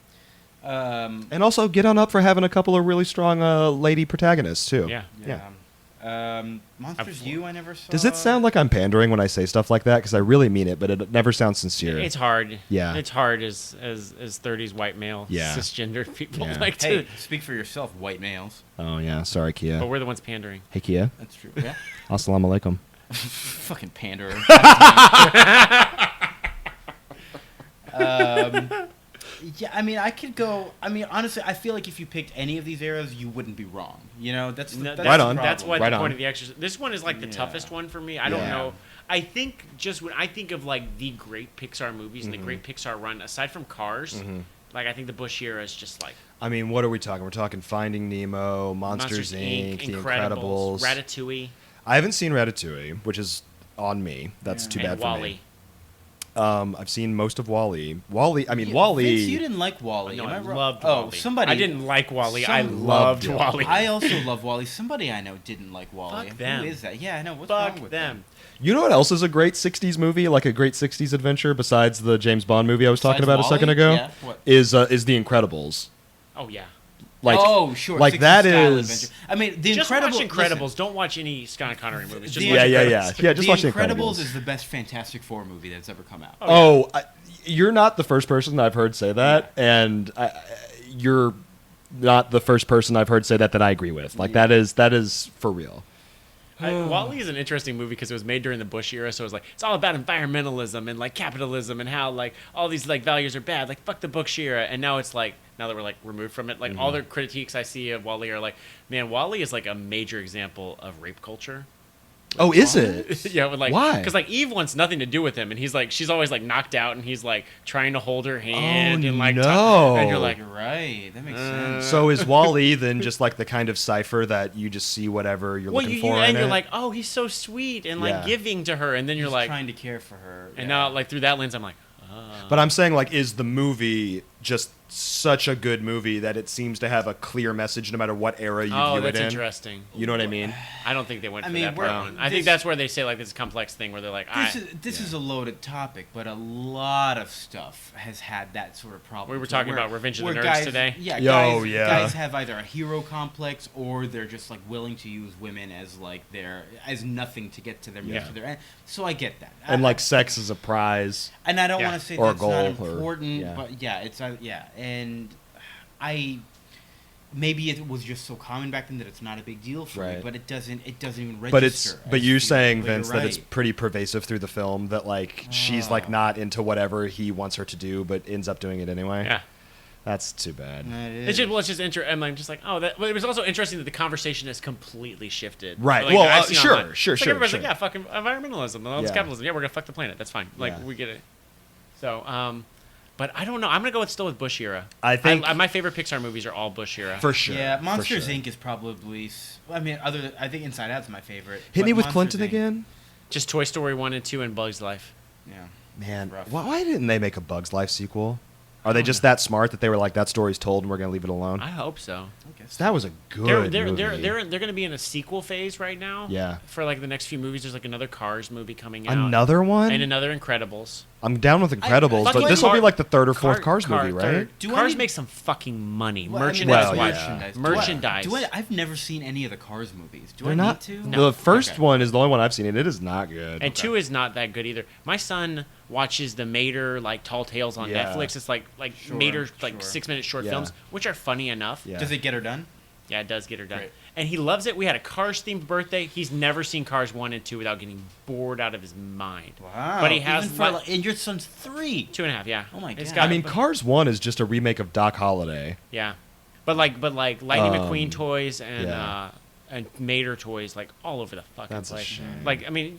And also get on up for having a couple of really strong lady protagonists, too. Yeah. Monsters I've- U, I never saw. Does it sound like I'm pandering when I say stuff like that? Because I really mean it, but it never sounds sincere. It's hard. Yeah. It's hard as 30s white male Yeah. cisgender people Yeah. like Hey, to. speak for yourself, white males. Oh, yeah. Sorry, Kia. But we're the ones pandering. Hey, Kia. That's true. Yeah. Assalamu alaikum. Fucking panderer. Yeah, I mean, I could go. I mean, honestly, I feel like if you picked any of these eras, you wouldn't be wrong. You know, that's No, that's Right the on. That's problem. what Right the on. point of the exercise. This one is like the Yeah. toughest one for me. I don't Yeah. know. I think just when I think of like the great Pixar movies and the great Pixar run, aside from Cars, like I think the Bush era is just like I mean, what are we talking? We're talking Finding Nemo, Monsters, Inc., The Incredibles. Ratatouille, I haven't seen Ratatouille, which is on me. That's too bad and for Wall-E. me. I've seen most of Wall-E. Wall-E, I mean, Yeah, Wall-E... Vince, you didn't like Wall-E. No, am I wrong? loved Oh, Wall-E. somebody. I didn't like Wall-E. I Some loved loved Wall-E. I also love Wall-E. Somebody I know didn't like Wall-E. Fuck them. Who is that? Yeah, I know. What's wrong Fuck with them. You know what else is a great 60s movie, like a great 60s adventure, besides the James Bond movie I was talking Besides about a second Wall-E? ago? Yeah, what? Is The Incredibles. Oh yeah. Like, oh, sure. like 60s that style is... adventure. I mean, the Just Incredibles. watch Incredibles. listen, Don't watch any Scott Connery movies. Just The- watch Yeah, Incredibles. yeah. Just watch The Incredibles Incredibles. is the best Fantastic Four movie that's ever come out. Oh, you're not the first person I've heard say that, and you're not the first person I've heard say that I agree with. Like, that is for real. Wall-E is an interesting movie because it was made during the Bush era, so it was like it's all about environmentalism and like capitalism and how like all these like values are bad. Like fuck the Bush era, and now it's like now that we're like removed from it, like all the critiques I see of Wall-E are like, man, Wall-E is like a major example of rape culture. Oh, is it? Yeah, with like Why? Because like Eve wants nothing to do with him, and he's like she's always like knocked out, and he's like trying to hold her hand and like no. and you're like, You're right. That makes sense. So is Wall-E then just like the kind of cipher that you just see whatever you're well, looking you for and in you're it? like, oh, he's so sweet and like Yeah. giving to her, and then you're He's like, trying to care for her. and yeah. now like through that lens, I'm like, But I'm saying, like, is the movie just such a good movie that it seems to have a clear message no matter what era you oh, view it that's in? interesting. You know what I mean? I don't think they went I for mean, that we're- part. I think this- that's where they say like this complex thing where they're like, This is a loaded topic, but a lot of stuff has had that sort of problem. We were talking about Revenge of the where Nerds guys, today. Yeah, Yo, yeah. guys have either a hero complex or they're just like willing to use women as like as nothing to get to their Yeah. to their end. So I get that. And, like, sex is a prize. And I don't Yeah. want to say Or a that's not goal, or- important, yeah. but yeah, it's and I maybe it was just so common back then that it's not a big deal for me, Right. but it doesn't even register. But it's as you're the- saying, but you're Vince, that it's right. pretty pervasive through the film that like she's like not into whatever he wants her to do, but ends up doing it anyway. yeah. That's too bad. It's just I'm like just like that. But it was also interesting that the conversation has completely shifted. Right. Like, Well, I've seen sure, online. sure, It's like sure, everybody's sure. like, yeah, fucking environmentalism, well, it's Yeah. capitalism. Yeah, we're gonna fuck the planet. That's fine. Like Yeah. we get it. though. But I don't know. I'm gonna go still with Bush era. I think my favorite Pixar movies are all Bush era. for sure. Yeah, for Monsters sure. Inc. is probably. I mean, I think Inside Out's my favorite. Hit but me with Monsters Clinton Inc. again. Just Toy Story 1 and 2 and Bug's Life. Yeah. Man, Rough. why didn't they make a Bug's Life sequel? Are they just that smart that they were like, that story's told and we're gonna leave it alone? I hope so. I guess. That was a good They're movie. they're going to be in a sequel phase right now. Yeah. For like the next few movies, there's like another Cars movie coming out. Another one? And another Incredibles. I'm down with Incredibles, fucking but this will be Car- like the third or fourth Cars movie, right? third. Do I Cars need- make some fucking money. Well, I mean, Merchandise that's Well, wise. yeah. Merchandise. I've never seen any of the Cars movies. Do They're I not. need to? No. The first Okay. one is the only one I've seen, and it is not good. And 2 is not that good either. My son watches the Mater like Tall Tales on Yeah. Netflix. It's like Sure, Mater like sure. 6-minute short Yeah. films, which are funny enough. Yeah. Does it get her done? Yeah, it does get her done. Great. And he loves it. We had a Cars themed birthday. He's never seen Cars 1 and 2 without getting bored out of his mind. Wow. But he has Even for, like- like, and your son's 3. 2.5, yeah. Oh my It's God. got- I mean, Cars 1 is just a remake of Doc Holliday. Yeah, but like Lightning McQueen toys and yeah. and Mater toys like all over the fucking That's a place. shame. Like I mean,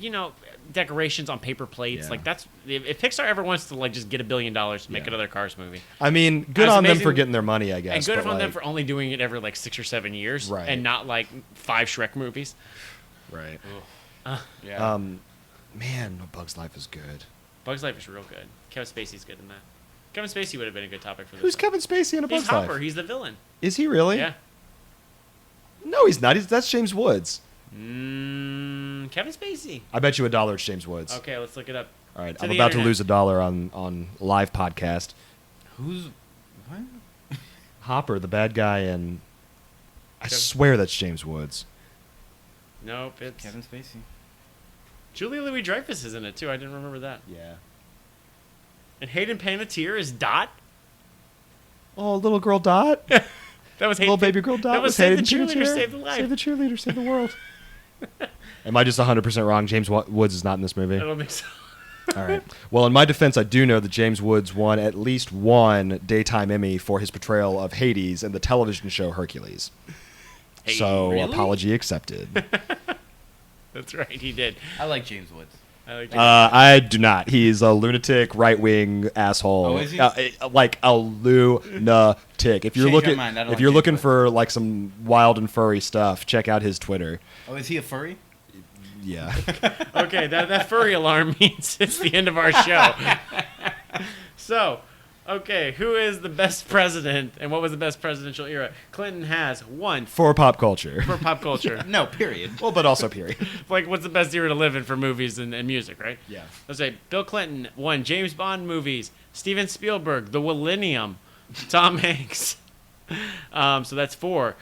decorations on paper plates. Yeah. Like that's if Pixar ever wants to like just get $1 billion to make Yeah. another Cars movie, I mean, good That's on them amazing. for getting their money, I guess. and good but, on them like- for only doing it every like 6 or 7 years, Right. and not like 5 Shrek movies. Right. Yeah. Man, A Bug's Life is good. Bugs Life is real good. Kevin Spacey's good in that. Kevin Spacey would have been a good topic for this. Who's one. Kevin Spacey in A He's Bug's Hopper. Life? He's the villain. Is he really? Yeah. No, he's not. That's James Woods. Kevin Spacey. I bet you $1 it's James Woods. Okay, let's look it up. All right, To I'm the about to internet. lose $1 on live podcast. Who's what? Hopper, the bad guy, and I Kevin- swear that's James Woods. Nope, it's Kevin Spacey. Julia Louis-Dreyfus is in it too. I didn't remember that. Yeah. And Hayden Panettiere is Dot. Oh, little girl Dot. That was Hayden. Little baby girl Dot That was Hayden Save the Cheerleader, Panettiere. Save the Life. Save the cheerleader, save the world. Am I just 100% wrong? James Woods is not in this movie. I don't think so. All right. Well, in my defense, I do know that James Woods won at least one daytime Emmy for his portrayal of Hades in the television show Hercules. Hey, So, really? apology accepted. That's right, he did. I like James Woods. I like I do not. He's a lunatic, right-wing asshole. Oh, is he? Like a lunatic. If you're Change my looking, mind. I don't if like you're James looking Woods. for like some wild and furry stuff, check out his Twitter. Oh, is he a furry? Yeah. Okay, that furry alarm means it's the end of our show. So, okay, who is the best president, and what was the best presidential era? Clinton has one For pop culture. for pop culture. No, period. Well, but also period. Like, what's the best era to live in for movies and music, right? Yeah. Let's say Bill Clinton won James Bond movies, Steven Spielberg, The Willennium, Tom Hanks. So that's 4.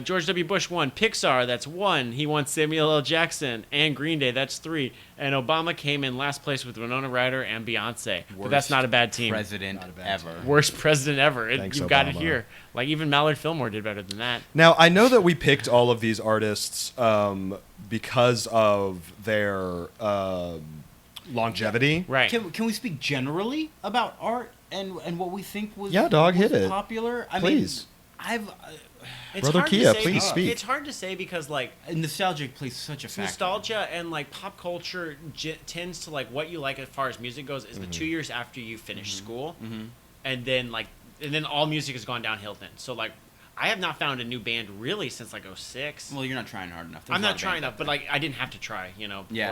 George W. Bush won Pixar. That's 1. He won Samuel L. Jackson and Green Day. That's 3. And Obama came in last place with Winona Ryder and Beyonce. But that's not a bad team. President Not a bad ever. team. Worst president ever. Thanks, You've got it Obama. here. Like even Mallard Fillmore did better than that. Now, I know that we picked all of these artists because of their longevity. Right. Can we speak generally about art and what we think was Yeah, dog, was hit it. popular? I Please. mean, I've It's Brother hard to Kia, say please because- speak. It's hard to say because like nostalgia plays such a factor. nostalgia and like pop culture tends to like what you like as far as music goes is the 2 years after you finish school, and then all music has gone downhill then. So like I have not found a new band really since like 06. Well, you're not trying hard enough. There's I'm a lot not of trying bands enough, out but there. like I didn't have to try, Yeah,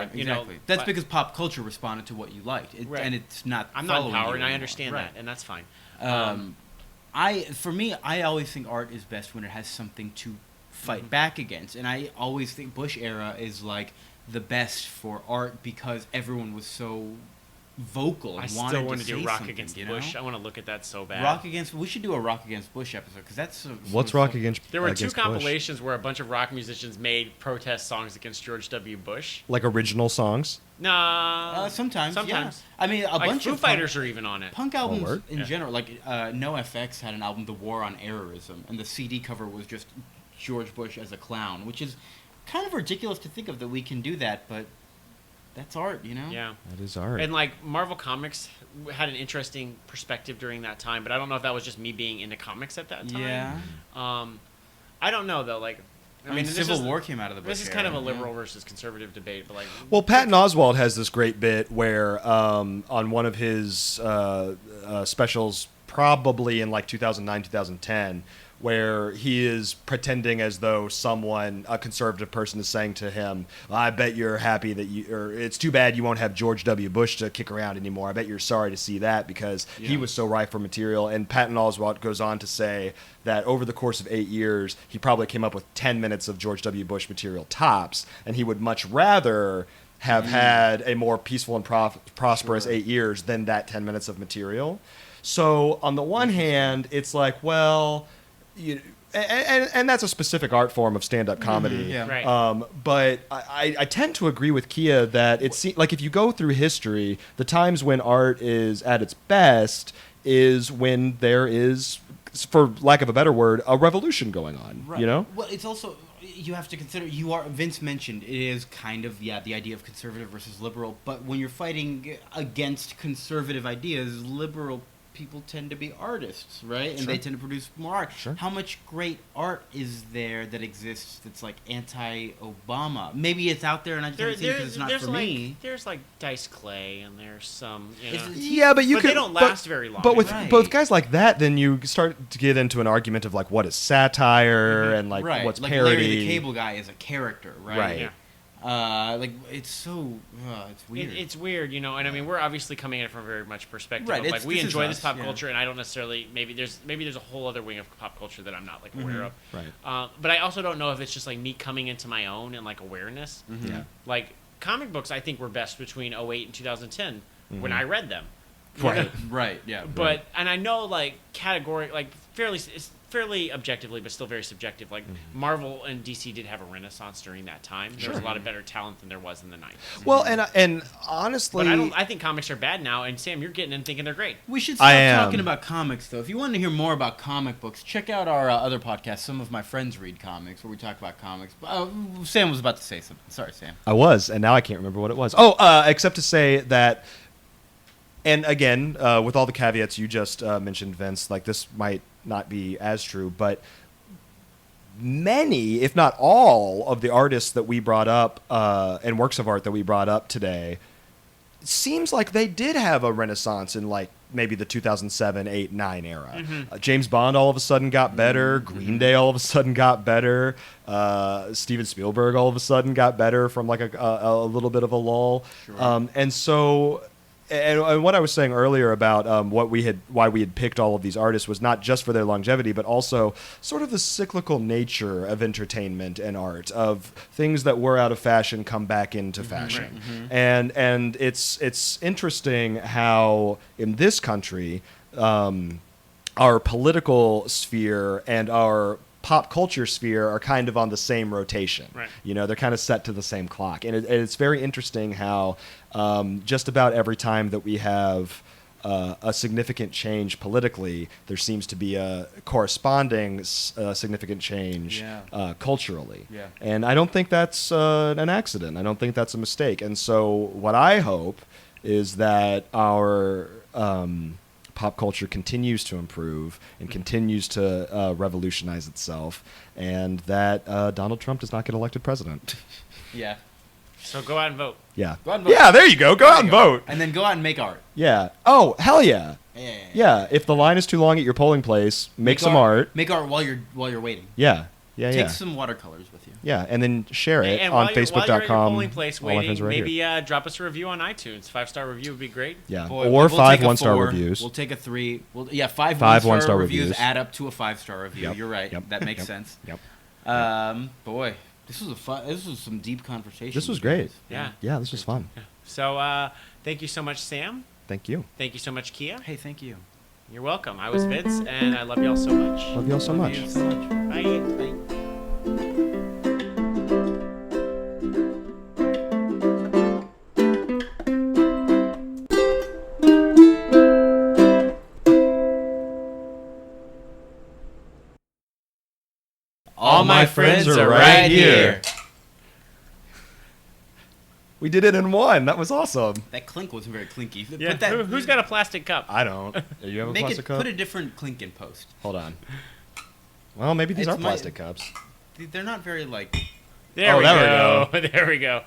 before, exactly. That's but because pop culture responded to what you liked, Right. and it's not. I'm not in following power, you and I anymore. understand Right. that, and that's fine. For me, I always think art is best when it has something to fight back against, and I always think Bush era is like the best for art because everyone was so vocal I and still wanted want to to do say Rock something, Against you know? Bush. I want to look at that so bad. Rock against. We should do a Rock Against Bush episode because that's. What's Rock Against There were two against Bush? compilations where a bunch of rock musicians made protest songs against George W. Bush. Like original songs? Nah, Sometimes. sometimes. Yeah. I mean, a like bunch Foo of Fighters are even on it. punk albums word. in Yeah. general. Like NoFX had an album, "The War on Errorism," and the CD cover was just George Bush as a clown, which is kind of ridiculous to think of that we can do that, but that's art, you know? Yeah. That is art. And like Marvel Comics had an interesting perspective during that time, but I don't know if that was just me being into comics at that time. Yeah. I don't know though. Like, I mean, this Civil is- War came out of the Bush This is kind of a era, liberal yeah. versus conservative debate, but like, Well, Patton Oswalt has this great bit where on one of his specials, probably in like 2009, 2010, where he is pretending as though a conservative person, is saying to him, "I bet you're happy or it's too bad you won't have George W. Bush to kick around anymore. I bet you're sorry to see that because he was so ripe for material." And Patton Oswalt goes on to say that over the course of 8 years, he probably came up with 10 minutes of George W. Bush material tops, and he would much rather have had a more peaceful and prosperous 8 years than that 10 minutes of material. So on the one hand, it's like, well, and that's a specific art form of stand-up comedy. yeah. Right. But I tend to agree with Kia that like if you go through history, the times when art is at its best is when there is, for lack of a better word, a revolution going on. Right. You know? Well, it's also, you have to consider, Vince mentioned, it is kind of, the idea of conservative versus liberal, but when you're fighting against conservative ideas, liberal people tend to be artists, right? And Sure. they tend to produce more art. Sure. How much great art is there that exists that's like anti-Obama? Maybe it's out there and I just haven't seen it because it's not there's for like, me. There's like Dice Clay, and there's some, you know. Yeah, but But they don't last very long. But with Right. both guys like that, then you start to get into an argument of like what is satire and like right. what's like parody. Larry the Cable Guy is a character, right? Right. Yeah. Like it's so it's weird. It's weird, you know, and I mean we're obviously coming at it from a very much perspective Right, of like we this is enjoy us, this pop yeah. culture, and I don't necessarily maybe there's a whole other wing of pop culture that I'm not like aware of. Right. But I also don't know if it's just like me coming into my own and like awareness. Yeah. Like comic books, I think were best between 08 and 2010 when Mhm. I read them. Right. right, yeah. But and I know like it's fairly objectively, but still very subjective. Like Marvel and DC did have a renaissance during that time. There was a lot of better talent than there was in the 90s. Well, and honestly, But I think comics are bad now. And Sam, you're getting in thinking they're great. We should I stop am. talking about comics, though. If you want to hear more about comic books, check out our other podcast, Some of My Friends Read Comics, where we talk about comics. Sam was about to say something. Sorry, Sam. I was, and now I can't remember what it was. Except to say that, and again, with all the caveats you just mentioned, Vince, like this might not be as true, but many, if not all, of the artists that we brought up and works of art that we brought up today, it seems like they did have a renaissance in like maybe the 2007, 8, 9 era. James Bond all of a sudden got better. Green Day all of a sudden got better. Steven Spielberg all of a sudden got better from like a little bit of a lull. Sure. And so... And what I was saying earlier about why we had picked all of these artists was not just for their longevity, but also sort of the cyclical nature of entertainment and art, of things that were out of fashion come back into fashion. Right. And it's interesting how in this country, our political sphere and our pop culture sphere are kind of on the same rotation. Right. You know, they're kind of set to the same clock. And it's very interesting how just about every time that we have a significant change politically, there seems to be a corresponding significant change culturally. Yeah. And I don't think that's an accident. I don't think that's a mistake. And so what I hope is that our pop culture continues to improve and continues to revolutionize itself, and that Donald Trump does not get elected president. Yeah. So go out and vote. Yeah. Go out and vote. Yeah, there you go. Go out and vote. And then go out and make art. Yeah. Oh, hell yeah. Yeah. Yeah. If the line is too long at your polling place, make some art. Make art while you're waiting. Yeah. Yeah. Take Yeah. some watercolors with you. Yeah, and then share it And on while you're at your Facebook.com. polling place All my waiting, friends are right maybe here. drop us a review on iTunes. 5-star review would be great. Yeah. Boy, Or we'll 5 take a 1-star 4, reviews. We'll take a 3. Five 5 one-star reviews reviews. add up to a 5-star review. Yep. You're right. Yep. That makes Yep. sense. Yep. Boy, this was some deep conversation. This was with you great. guys. Yeah. Yeah, this was fun. So thank you so much, Sam. Thank you. Thank you so much, Kia. Hey, thank you. You're welcome. I was Vince, and I love y'all so much. Love y'all so much. You so much. Bye. Bye. All my friends are right here. We did it in one. That was awesome. That clink wasn't very clinky. Yeah. Put that, Who's got a plastic cup? I don't. Do you have a make plastic it? cup? Put a different clink in post. Hold on. Well, maybe these It's are my- plastic cups. they're not very like. There Oh, we there we go. There we go.